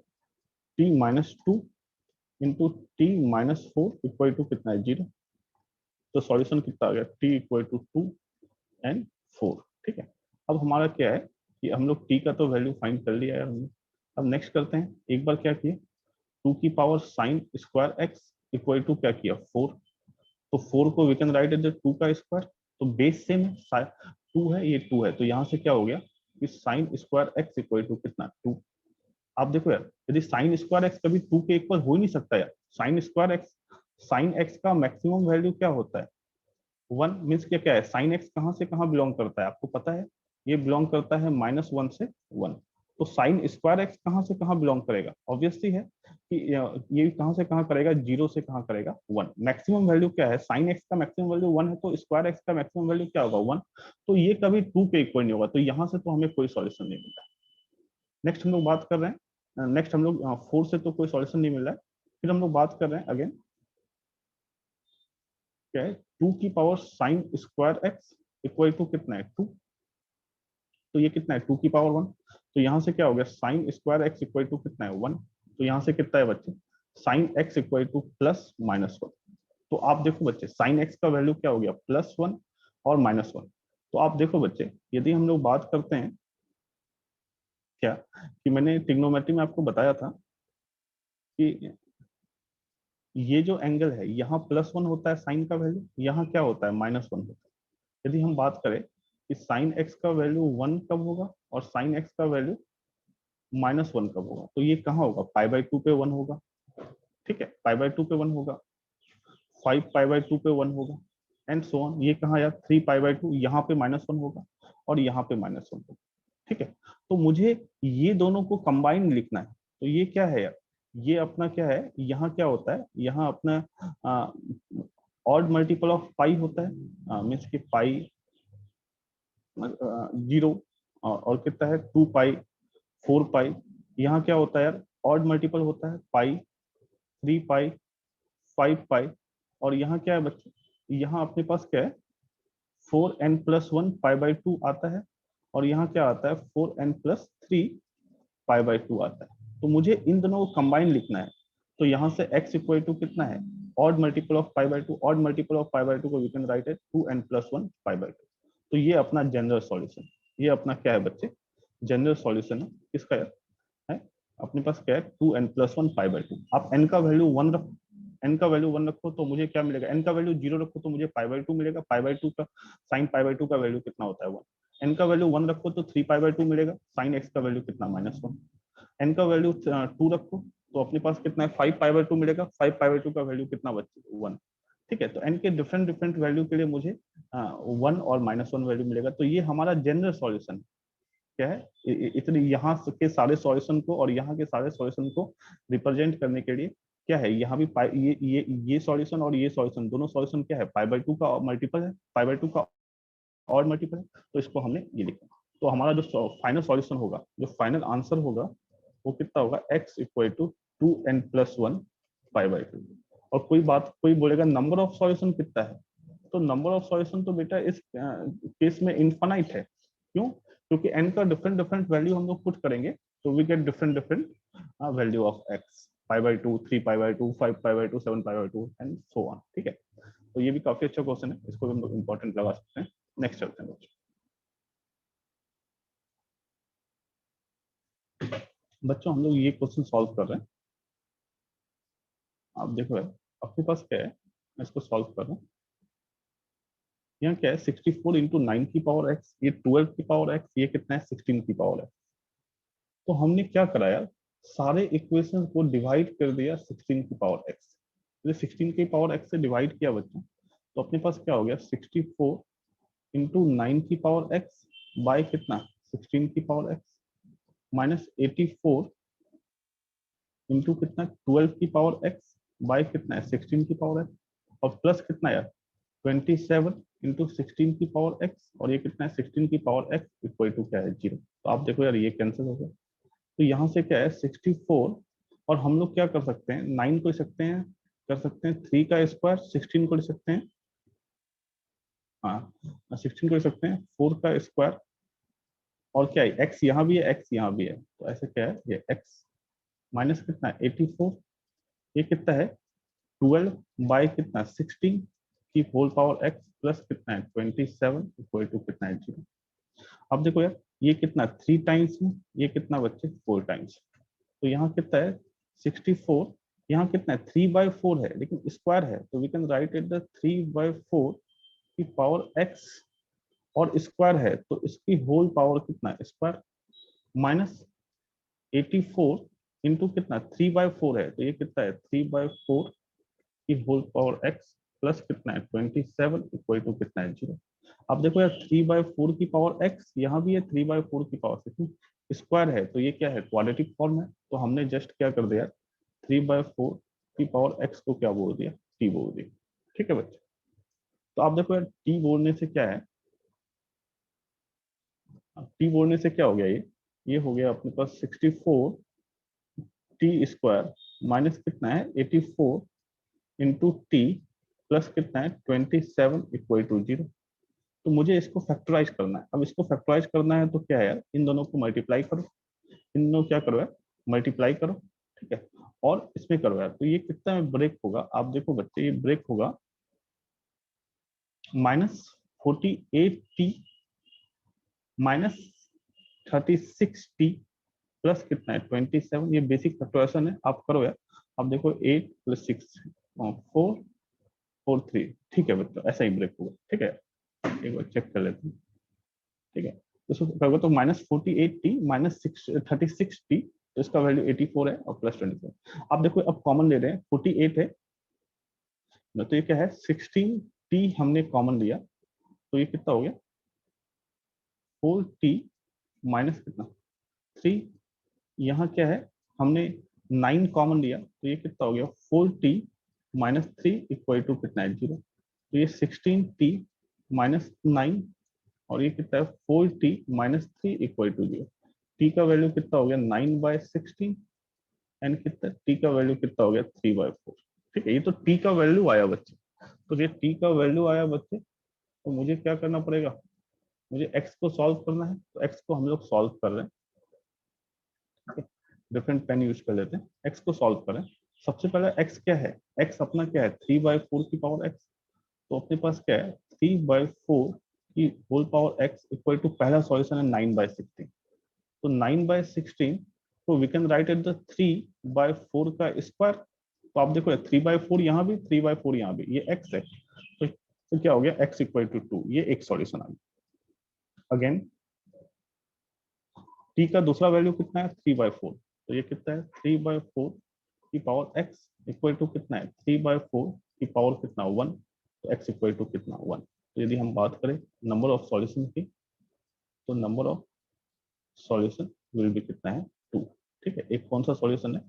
t -2 into t -4 equal to कितना है 0। तो सॉल्यूशन कितना आ गया t इक्वल टू 2 and 4, ठीक है। अब हमारा क्या है कि हम लोग t का तो वैल्यू फाइंड कर लिया है हमने। अब नेक्स्ट करते हैं, एक बार क्या किए 2 की power sine square x equal to क्या किया 4। तो 4 को वी कैन राइट एज 2 का स्क्वायर, तो बेस सेम है 2 है, ये 2 है, तो यहाँ से क्या हो गया कि sine square x equal to कितना 2। आप देखो यार, यदि साइन स्क्वायर एक्स कभी 2 के इक्वल हो ही नहीं सकता यार, साइन एक्स का मैक्सिमम वैल्यू क्या होता है 1। मीन्स क्या है साइन एक्स कहाँ से कहाँ बिलोंग करता है आपको पता है, ये बिलोंग करता है -1 से 1। तो साइन स्क्वायर एक्स कहाँ से कहाँ बिलोंग करेगा, ऑब्वियसली है कि ये कहाँ से कहाँ करेगा, 0 से कहाँ करेगा 1। मैक्सिमम वैल्यू क्या है, साइन एक्स का मैक्सिमम वैल्यू 1 है, तो स्क्वायर एक्स का मैक्सिमम वैल्यू क्या होगा 1। तो ये कभी 2 के इक्वल नहीं होगा, तो यहाँ से तो हमें कोई सॉल्यूशन नहीं मिलता। नेक्स्ट हम लोग बात कर रहे हैं, नेक्स्ट हम लोग 4 से तो कोई सॉल्यूशन नहीं मिल रहा है, फिर हम लोग बात कर रहे हैं अगेन क्या है 2 की power sine square x equal to कितना है 2। तो ये कितना है 2 की पावर 1। तो यहाँ से क्या हो गया sine square x equal to कितना है 1। तो यहाँ से कितना है बच्चे sine x equal to plus -1। तो आप देखो बच्चे साइन एक्स का वैल्यू क्या हो गया +1 और -1। तो आप देखो बच्चे यदि हम लोग बात करते हैं क्या कि मैंने ट्रिग्नोमेट्री में आपको बताया था कि ये जो एंगल है यहाँ +1 होता है साइन का वैल्यू, यहाँ क्या होता है -1 होता है। यदि हम बात करें कि साइन एक्स का वैल्यू 1 कब होगा और साइन एक्स का वैल्यू -1 कब होगा, तो ये कहाँ होगा π/2 पे 1 होगा, ठीक है, π/2 पे 1 होगा, 5π/2 पे 1 होगा, एंड सो ऑन। ये कहाँ यार 3π/2 यहाँ पे -1 होगा और यहाँ पे -1 होगा, ठीक है। तो मुझे ये दोनों को कंबाइन लिखना है, तो ये क्या है यार, ये अपना क्या है, यहाँ क्या होता है, यहाँ अपना ऑड मल्टीपल ऑफ पाई होता है, मीन्स की पाई 0 और कितना है 2π 4π। यहाँ क्या होता है यार ऑड मल्टीपल होता है पाई 3π 5π। और यहाँ क्या है बच्चे, यहाँ अपने पास क्या है 4n+1 π/2 आता है, और यहाँ क्या आता है 4n+3 π/2 आता है। तो मुझे इन दोनों को कंबाइन लिखना है, तो यहाँ से x इक्वल टू कितना है odd multiple of π/2, odd multiple of π/2 को we can right as 2n+1 π/2। तो ये अपना जनरल सॉल्यूशन, ये अपना क्या है बच्चे जनरल सॉल्यूशन है किसका है अपने पास क्या है 2n+1 π/2। आप n का वैल्यू 1 रखो, n का वैल्यू 1 रखो तो मुझे क्या मिलेगा, n का वैल्यू 0 रखो तो मुझे π/2 मिलेगा, π/2 का साइन π/2 का वैल्यू कितना होता है 1। n का वैल्यू 1 रखो तो 3π/2 मिलेगा, साइन x का वैल्यू कितना -1। n का वैल्यू 2 रखो तो अपने पास कितना है 5π/2 मिलेगा, 5π/2 का वैल्यू कितना बच्चे 1, ठीक है। तो n के डिफरेंट डिफरेंट वैल्यू के लिए मुझे 1 और -1 वैल्यू मिलेगा। तो ये हमारा जनरल सॉल्यूशन क्या है, इतने यहाँ के सारे सॉल्यूशन को और यहाँ के सारे सॉल्यूशन को रिप्रेजेंट करने के लिए क्या है, यहाँ भी ये सॉल्यूशन और ये सॉल्यूशन दोनों सॉल्यूशन क्या है π/2 का मल्टीपल है, π/2 का और मल्टीपल है, तो इसको हमने ये लिखा। तो हमारा जो फाइनल सॉल्यूशन होगा, जो फाइनल आंसर होगा वो कितना होगा x इक्वल टू 2n+1 π/2। और कोई बोलेगा नंबर ऑफ सॉल्यूशन कितना है, तो नंबर ऑफ सॉल्यूशन तो बेटा इस केस में इनफाइनाइट है। क्यों, क्योंकि n का डिफरेंट डिफरेंट वैल्यू हम लोग पुट करेंगे तो we get different different value of x, π/2 3π/2 5π/2 7π/2 and so on, ठीक है। तो ये भी काफी अच्छा क्वेश्चन है, इसको भी हम लोग इंपॉर्टेंट लगा सकते हैं। नेक्स्ट चलते हैं बच्चों, हम लोग ये क्वेश्चन सॉल्व कर रहे हैं। आप देखो अपने पास क्या है, मैं इसको सॉल्व कर रहा हूँ। यहाँ क्या है 64 इंटू 9 की पावर x, ये 12 की पावर x, ये कितना है 16 की पावर x। तो हमने क्या कराया, सारे इक्वेशन को डिवाइड कर दिया 16 की पावर x। तो 16 की पावर x से डिवाइड किया बच्चों, तो अपने पास क्या हो गया 64 इंटू 9 की पावर x बाय कितना 16 की पावर x माइनस 84 इंटू कितना 12 की पावर x बाय कितना है 16 की पावर x, और प्लस कितना है 27 इंटू 16 की पावर x, और ये कितना है 16 की पावर x इक्वल टू क्या है 0। तो आप देखो यार ये कैंसिल हो गया। तो यहाँ से क्या है 64, और हम लोग क्या कर सकते हैं 9 को ले सकते हैं, कर सकते हैं 3 का स्क्वायर, 16 को ले सकते हैं, हाँ 16 को ले सकते हैं 4 का स्क्वायर, और क्या है x यहाँ भी है x यहाँ भी है, तो ऐसे क्या है ये x माइनस कितना है 84, ये कितना है 12 बाय कितना 16 की होल पावर x प्लस कितना है 27 इक्वल टू कितना है 0। अब देखो यार ये कितना 3 टाइम्स में, ये कितना बच्चे 4 टाइम्स, तो यहाँ कितना है 64, यहाँ कितना है 3/4 है लेकिन स्क्वायर है, तो we can write it the 3/4 की पावर x, और स्क्वायर है तो इसकी होल पावर कितना है स्क्वायर, माइनस 84 इंटू कितना 3/4 है, तो ये कितना है 3/4 की होल पावर x प्लस कितना है 27 इक्वल टू कितना है 0। अब देखो यार 3/4 की पावर x यहाँ भी है, 3/4 की पावर 6 स्क्वायर है, तो ये क्या है क्वाड्रेटिक फॉर्म है, तो हमने जस्ट क्या कर दिया 3/4 की पावर x को क्या बोल दिया t बोल दिया। ठीक है बच्चे, तो आप देखो यार t बोलने से क्या है, t बोलने से क्या हो गया, ये हो गया अपने पास 64 टी स्क्वायर माइनस कितना है 84 इंटू टी प्लस कितना है 27 इक्वल टू 0। तो मुझे इसको फैक्टराइज करना है, अब इसको फैक्टराइज करना है तो क्या है यार इन दोनों को मल्टीप्लाई करो, इन दोनों क्या करो यार मल्टीप्लाई करो, ठीक है, और इसमें करो यार, तो ये कितना में ब्रेक होगा, आप देखो बच्चे ये ब्रेक होगा -48t माइनस 36t प्लस कितना है 27, ये बेसिक फैक्टराइजेशन है, आप करो यार। अब देखो 8 + 6 4 4 3, ठीक है बच्चों ऐसा ही ब्रेक होगा, ठीक है एक बार चेक कर लेते हैं, ठीक है इसको करोगे तो -48t माइनस 36t, तो इसका वैल्यू 84 है और प्लस 27। अब देखो अब कॉमन ले रहे हैं 48 है ना, तो ये क्या है 16t हमने कॉमन लिया, तो ये कितना हो गया 4t माइनस कितना 3, यहाँ क्या है हमने 9 कॉमन लिया, तो ये कितना हो गया 4t माइनस 3 इक्वल टू कितना है 0। तो ये 16t माइनस 9, और ये कितना है 4t minus 3 equal to 0। t का वैल्यू कितना हो गया 9/16, एंड कितना t का वैल्यू कितना हो गया 3/4। ठीक है, ये तो t का वैल्यू आया बच्चे, तो ये t का वैल्यू आया बच्चे, तो मुझे क्या करना पड़ेगा, मुझे x को सॉल्व करना है, तो x को हम लोग सॉल्व कर रहे हैं, डिफरेंट पेन यूज कर लेते हैं, x को सॉल्व करें। सबसे पहले x क्या है, x अपना क्या है 3/4 की पावर x, तो अपने पास क्या है 3/4 की whole power x equal to पहला सॉल्यूशन है 9/16, तो 9/16 तो we can write eight the 3/4 का स्क्वायर, तो आप देखो 3/4 यहाँ भी 3/4 यहाँ भी, ये x है, तो क्या हो गया x इक्वल टू 2, ये एक सॉल्यूशन आ गया। अगेन t का दूसरा वैल्यू कितना है 3/4, तो ये कितना है 3/4 की पावर x इक्वल टू कितना है 3/4 की पावर कितना 1, तो x इक्वल टू कितना 1। तो यदि हम बात करें नंबर ऑफ सॉल्यूशन की, तो number of solution will be कितना है 2। ठीक है, एक कौन सा सॉल्यूशन है,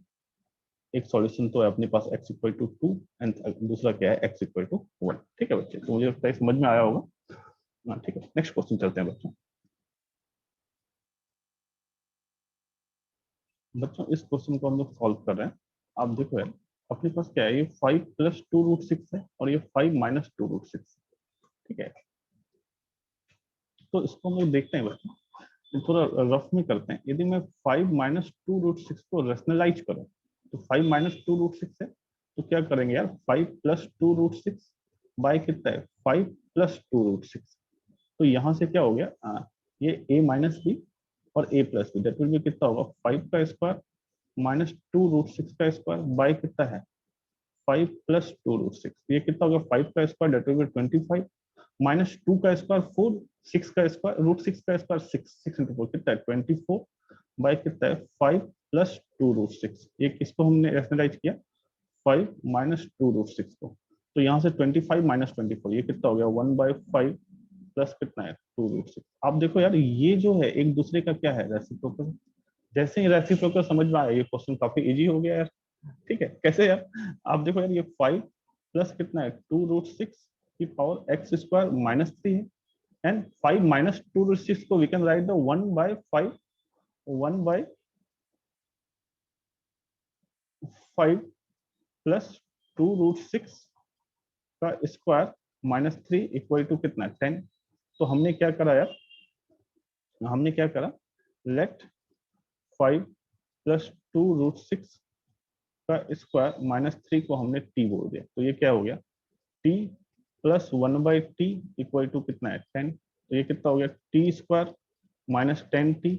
एक सॉल्यूशन तो है अपने पास x इक्वल टू 2 एंड दूसरा क्या है x इक्वल टू 1। ठीक है बच्चे, तो मुझे लगता है समझ में आया होगा। हाँ ठीक है, नेक्स्ट क्वेश्चन चलते हैं बच्चों। बच्चों इस क्वेश्चन को हम लोग सॉल्व कर रहे हैं। आप देखो यार अपने पास क्या है, ये 5 + 2√6 है और ये 5 - 2√6, ठीक है, तो इसको हम लोग देखते हैं बच्चों, ये थोड़ा रफ में करते हैं। यदि मैं 5 - 2√6 को रेशनलाइज करूं, तो 5 - 2√6 है, तो क्या करेंगे यार 5 + 2√6 बाय कितना है 5 + 2√6, तो यहाँ से क्या हो गया ये a माइनस बी और a plus b, that will be कितना होगा 5 का स्क्वायर माइनस 2√6 का स्क्वायर बाय कितना है 5 + 2√6, ये कितना होगा 5 का स्क्वायर दैट विल बी 25, -2 का स्क्वायर 4, 6 का स्क्वायर √6 का स्क्वायर 6 इंटू 4 कितना है 24 बाय कितना है 5 प्लस 2 √6। एक इसको हमने रैशनलाइज किया 5 माइनस 2 √6 को, तो यहाँ से 25 माइनस 24 ये कितना हो गया 1/5 प्लस कितना है 2 √6। आप देखो यार ये जो है एक दूसरे का क्या है रेसिप्रोकल। जैसे ही रेसिप्रोकल समझ में आया ये क्वेश्चन काफी इजी हो गया यार। ठीक है कैसे यार, आप देखो यार ये 5 प्लस कितना है 2 √6 की पावर x स्क्वायर -3 है, एंड 5 माइनस 2 √6 को we can write the 1/5 plus 2 √6 का स्क्वायर -3 इक्वल टू कितना 10। तो हमने क्या करा यार, हमने क्या करा, लेट 5 प्लस 2 √6 का स्क्वायर -3 को हमने t बोल दिया, तो ये क्या हो गया t plus 1/t equal to कितना है 10। तो ये कितना हो गया t square -10t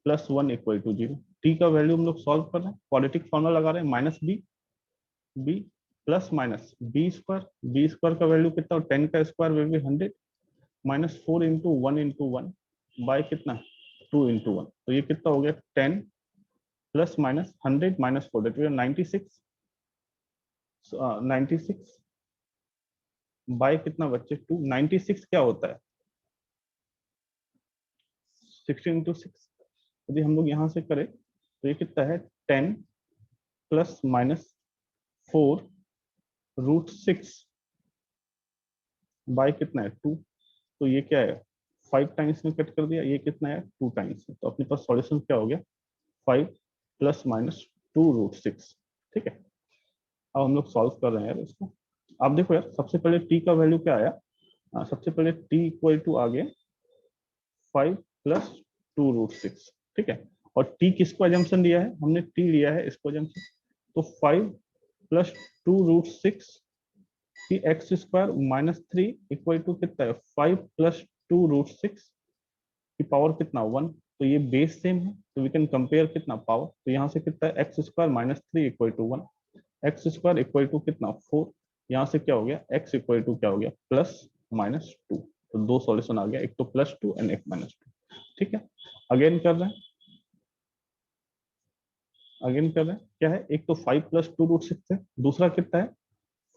plus 1 equal to 0। t का वैल्यू हम लोग सॉल्व कर रहे हैं, क्वाड्रेटिक फॉर्मूला लगा रहे हैं b plus minus b square का वैल्यू कितना हो 10 का square will be 100 -4 into 1 into 1 by कितना 2 इंटू 1। तो ये कितना हो गया 10 plus minus 100 minus 4 that will 96 96 by कितना बच्चे 2। 96 क्या होता है 16 इंटू 6। यदि हम लोग यहाँ से करें तो ये कितना है 10 प्लस माइनस 4 √6 बाय कितना है 2। तो ये क्या है 5 टाइम्स में कट कर दिया, ये कितना है 2 टाइम्स में। तो अपने पास सॉल्यूशन क्या हो गया 5 प्लस माइनस 2 √6। ठीक है, अब हम लोग सॉल्व कर रहे हैं यार इसको। आप देखो यार सबसे पहले t का वैल्यू क्या आया, सबसे पहले t इक्वल टू आ गया 5 प्लस 2 √6। ठीक है, और t किसको एजम्पशन लिया है, हमने t लिया है इसको एजम्पशन। तो 5 प्लस 2 √6 की एक्स स्क्वायर -3 इक्वल टू कितना है 5 प्लस 2 √6 की पावर कितना 1। तो ये बेस सेम है तो वी कैन कंपेयर कितना पावर। तो यहाँ से कितना है x square -3 equal to 1, x square equal to कितना 4। यहाँ से क्या हो गया एक्स इक्वल टू क्या हो गया +-2। तो दो सॉल्यूशन आ गया, एक तो +2 एंड एक -2। ठीक है, अगेन कर रहे हैं, अगेन कर रहे हैं क्या है, एक तो 5 प्लस 2 √6 है, दूसरा कितना है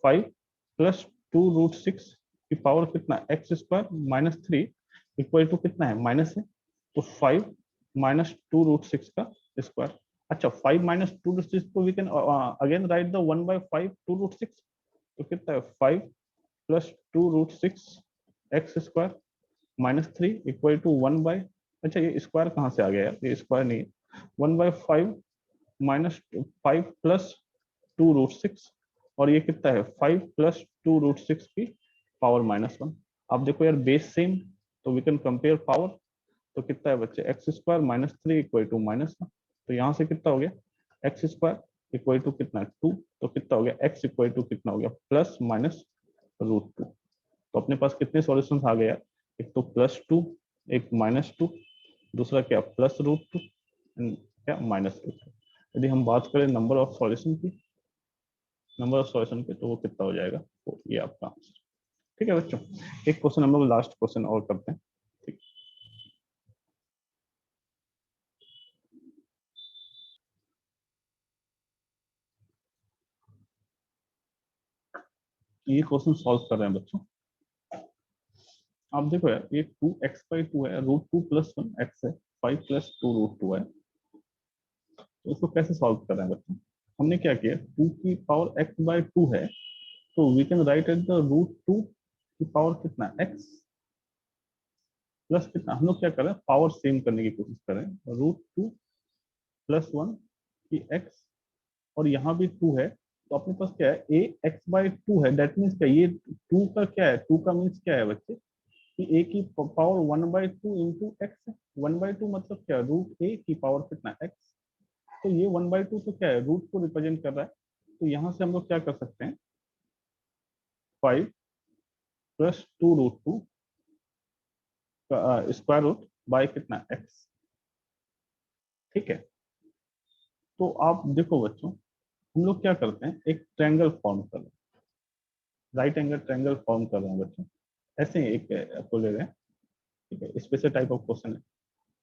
5 प्लस 2 √6 की पावर कितना एक्स स्क्वायर -3 इक्वल टू कितना है माइनस है, तो 5 माइनस 2 √6 का स्क्वायर। अच्छा 5 माइनस 2 √6 को we can again write the 1/5 2 √6। तो कितना है 5 plus 2 √6 x square -3 equal to 1 by, अच्छा ये स्क्वायर कहाँ से आ गया यार, ये स्क्वायर नहीं है, 1/5 माइनस 5 प्लस 2 √6 और ये कितना है 5 प्लस 2 √6 की पावर -1। आप देखो यार बेस सेम तो वी कैन कंपेयर पावर। तो कितना है बच्चे एक्स स्क्वायर -3 इक्वल टू -1। तो यहाँ से कितना हो गया एक्स स्क्वायर इक्वल टू कितना 2। तो कितना हो गया एक्स इक्वल टू कितना हो गया +-√2। तो अपने पास कितने सॉल्यूशन आ गए यार, एक तो +2 एक -2 दूसरा क्या +√2 क्या -√2। यदि हम बात करें नंबर ऑफ सॉल्यूशन की, नंबर ऑफ सॉल्यूशन के तो वो कितना हो जाएगा, तो ये आपका आंसर। ठीक है बच्चों, एक क्वेश्चन हम लोग लास्ट क्वेश्चन और करते हैं। ठीक, ये क्वेश्चन सॉल्व कर रहे हैं बच्चों। आप देखो यार ये 2x/2 है, √2 + 1 x है, 5 + 2 √2 है। तो इसको कैसे सॉल्व कर रहे हैं बच्चों, हमने क्या किया 2 की पावर x/2 है, तो we can write eight the √2 की पावर कितना x प्लस कितना, हम लोग क्या कर रहे हैं पावर सेम करने की कोशिश कर रहे हैं, √2 + 1 की x और यहाँ भी 2 है। तो अपने पास क्या है a x/2 है, दैट मीन्स क्या ये 2 का क्या है, 2 का मीन्स क्या है बच्चे कि a की पावर 1/2 इंटू एक्स है। 1/2 मतलब क्या √a की पावर कितना x। तो ये 1/2 तो क्या है रूट को रिप्रेजेंट कर रहा है। तो यहाँ से हम लोग क्या कर सकते हैं 5 + 2 √2 का स्क्वायर रूट बाय कितना x। ठीक है, तो आप देखो बच्चों हम लोग क्या करते हैं एक ट्रायंगल फॉर्म कर रहे हैं, राइट एंगल ट्रायंगल फॉर्म कर रहे हैं बच्चों। ऐसे ही एक आपको ले रहे हैं, ठीक है, स्पेशल टाइप ऑफ क्वेश्चन है।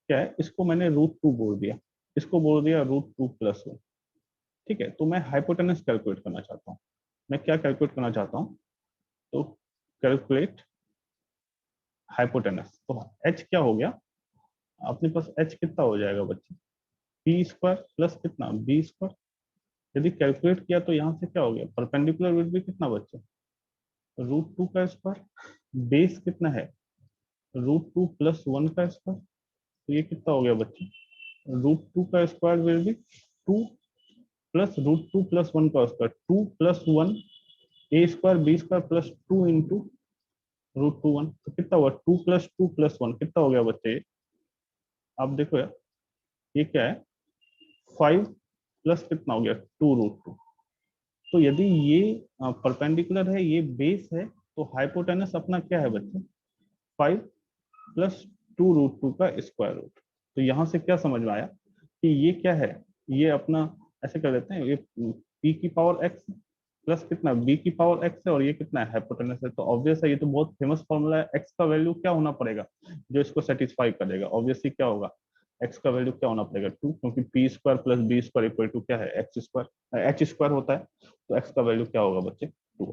क्या है, इसको मैंने √2 बोल दिया, इसको बोल दिया √2+1। ठीक है, तो मैं हाइपोटेनस कैलकुलेट करना चाहता हूँ। मैं क्या कैलकुलेट करना चाहता हूँ, तो कैलकुलेट हाइपोटेनस। तो h क्या हो गया अपने पास, h कितना हो जाएगा बच्चे, p² प्लस कितना b²। यदि कैलकुलेट किया तो यहाँ से क्या हो गया, परपेंडिकुलर विड्थ भी कितना बच्चे, √2 का स्क्वायर, बेस कितना है √2+1 का स्क्वायर। तो ये कितना हो गया बच्चे, √2 का स्क्वायर विल बी 2 प्लस √2+1 का square, 2+1 a² b² plus 2 into √2 1। तो कितना हुआ, 2+2+1 कितना हो गया बच्चे, आप देखो यार ये क्या है, 5 प्लस कितना हो गया 2√2। तो यदि ये परपेंडिकुलर है, ये बेस है, तो हाइपोटेनस अपना क्या है बच्चे, 5 प्लस 2√2 का स्क्वायर रूट। तो यहाँ से क्या समझ में आया कि ये क्या है, ये अपना ऐसे कर देते हैं, ये p की पावर x प्लस कितना b की पावर x है, और ये कितना है हाइपोटेनस है। तो ऑब्वियस है, ये तो बहुत फेमस फॉर्मूला है, x का वैल्यू क्या होना पड़ेगा जो इसको सेटिस्फाई करेगा, ऑब्वियसली क्या होगा, x का वैल्यू क्या होना पड़ेगा 2, क्योंकि p² plus b² equal to क्या है h² होता है। तो x का वैल्यू क्या होगा बच्चे 2।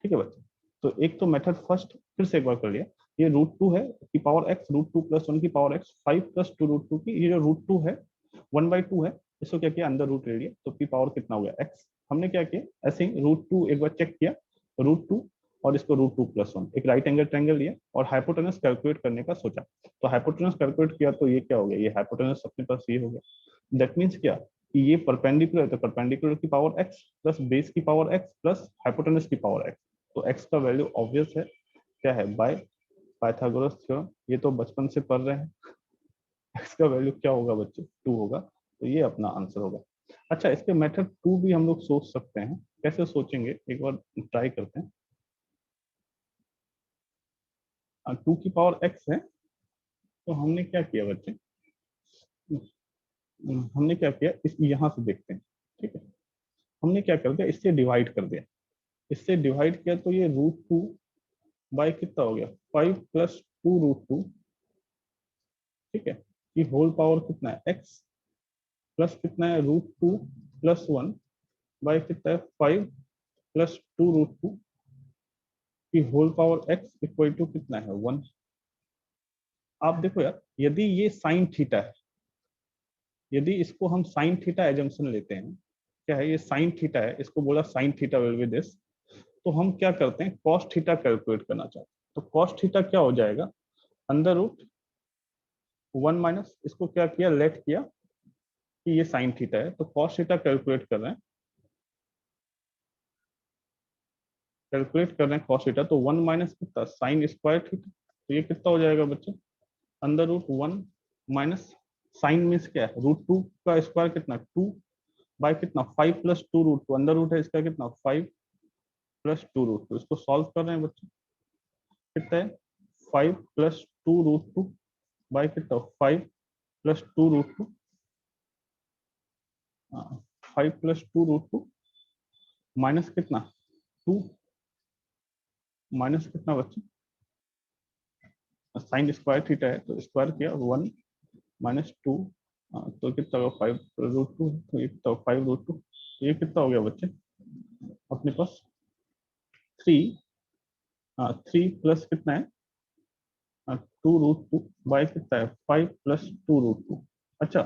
ठीक है बच्चे, तो एक तो मेथड फर्स्ट फिर से एक बार कर लिया, ये √2 है की पावर x, √2+1 की पावर x, 5 प्लस 2√2 की, ये जो √2 है 1/2 है, इसको क्या किया अंदर रूट ले लिया, तो p पावर कितना हो गया x। हमने क्या किया ऐसे ही √2 एक बार चेक किया, √2 और इसको √2+1 एक राइट एंगल ट्रायंगल लिया और हाइपोटेनस कैलकुलेट करने का सोचा। तो हाइपोटेनस कैलकुलेट किया तो ये क्या हो गया, ये हाइपोटेनस अपने पास ये हो गया। दैट मीन्स क्या कि ये परपेंडिकुलर है, तो परपेंडिकुलर की पावर x प्लस बेस की पावर x प्लस हाइपोटेनस की पावर x। तो x का वैल्यू ऑब्वियस है क्या है, बाय पाइथागोरस थ्योरम, ये तो बचपन से पढ़ रहे हैं। x का वैल्यू क्या होगा बच्चे 2 होगा, तो ये अपना आंसर होगा। अच्छा, इसके मेथड 2 भी हम लोग सोच सकते हैं, कैसे सोचेंगे एक बार ट्राई करते हैं। 2 की पावर x है, तो हमने क्या किया बच्चे, हमने क्या किया इस यहाँ से देखते हैं। ठीक है, हमने क्या कर दिया, इससे डिवाइड कर दिया, इससे डिवाइड किया तो ये √2 बाय कितना हो गया 5 प्लस 2√2। ठीक है, कि होल पावर कितना है x प्लस कितना है √2+1 बाय कितना है 5 प्लस 2√2 की whole power x equal to कितना है 1। आप देखो यार, यदि ये साइन थीटा है, यदि इसको हम साइन थीटा एजम्पशन लेते हैं, क्या है ये साइन थीटा है, इसको बोला sine theta will be this, तो हम क्या करते हैं कॉस थीटा कैलकुलेट करना चाहते हैं। तो कॉस थीटा क्या हो जाएगा, √1 माइनस, इसको क्या किया लेट किया कि ये साइन थीटा है, तो कॉस थीटा कैलकुलेट कर रहे हैं, कॉस थीटा, तो 1 माइनस कितना साइन स्क्वायर थीटा। तो ये कितना हो जाएगा बच्चे, √1 माइनस साइन मीन्स क्या है √2 का स्क्वायर कितना 2 बाय कितना 5 प्लस 2√2, अंडर रूट है इसका कितना 5 प्लस 2√2। इसको सॉल्व कर रहे हैं बच्चे, कितना है 5 प्लस 2√2 बाय कितना 5 प्लस 2√2, 5 प्लस 2√2 माइनस कितना 2, माइनस कितना बच्चे साइन स्क्वायर थीटा है, तो स्क्वायर किया 1 माइनस 2, तो कितना होगा 5√2, तो ये कितना 5√2, ये कितना हो गया बच्चे अपने पास 3, 3 प्लस कितना है 2√2 बाय कितना है 5 प्लस 2√2। अच्छा,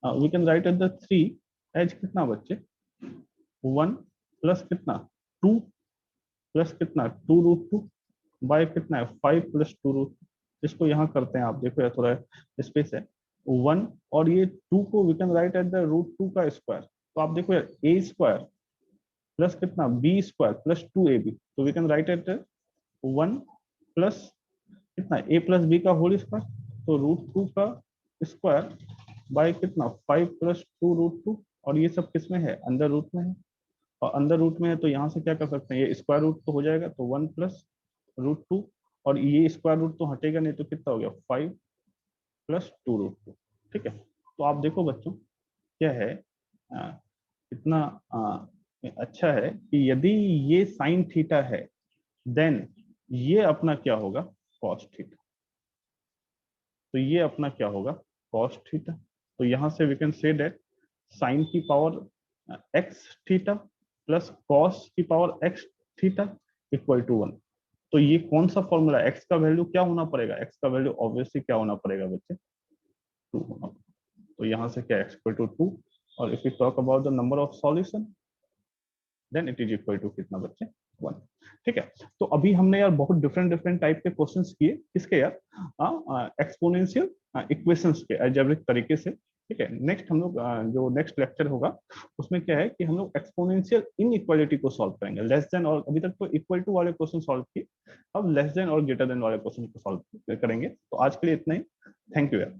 we can write eight the 3 as कितना बच्चे 1 प्लस कितना 2 प्लस कितना 2√2 बाय कितना है 5 प्लस 2√2। इसको यहाँ करते हैं, आप देखो यार थोड़ा स्पेस है 1, और ये 2 को we can write eight the √2 का स्क्वायर। तो आप देखो यार a² प्लस कितना b² प्लस 2ab, तो we can write it 1 plus कितना a प्लस b का होल स्क्वायर, तो √2 का स्क्वायर बाय कितना 5 प्लस 2√2, और ये सब किसमें है अंडर रूट में है, और अंडर रूट में है तो यहाँ से क्या कर सकते हैं, ये स्क्वायर रूट तो हो जाएगा, तो 1 प्लस √2, और ये स्क्वायर रूट तो हटेगा नहीं, तो कितना हो गया 5 प्लस 2√2। ठीक है, तो आप देखो बच्चों क्या है, कितना अच्छा है कि यदि ये साइन थीटा है, देन ये अपना क्या होगा, कॉस थीटा। तो ये अपना क्या होगा, कॉस थीटा। तो यहां से we can say that sine की power X theta plus cos की power X theta equal to 1। तो ये कौन सा फॉर्मूला, एक्स का वैल्यू क्या होना पड़ेगा, एक्स का वैल्यू ऑब्वियसली क्या होना पड़ेगा बच्चे, 2 होना। तो यहाँ से क्या, एक्स इक्वल टू 2। और if you talk about the number of solution then it is equal to कितना बच्चे, 1। ठीक है। तो अभी हमने यार बहुत डिफरेंट डिफरेंट टाइप के क्वेश्चंस किए, किसके यार, एक्सपोनेंशियल इक्वेशंस के अलजेब्रिक तरीके से। ठीक है। नेक्स्ट हम लोग जो नेक्स्ट लेक्चर होगा उसमें क्या है कि हम लोग एक्सपोनेंशियल इनइक्वालिटी को सॉल्व करेंगे। लेस देन और अभी तक तो इक्वल टू वाले क्वेश्चन सॉल्व किए, अब लेस देन और ग्रेटर देन वाले क्वेश्चन को सॉल्व करेंगे। तो आज के लिए इतना ही। थैंक यू यार।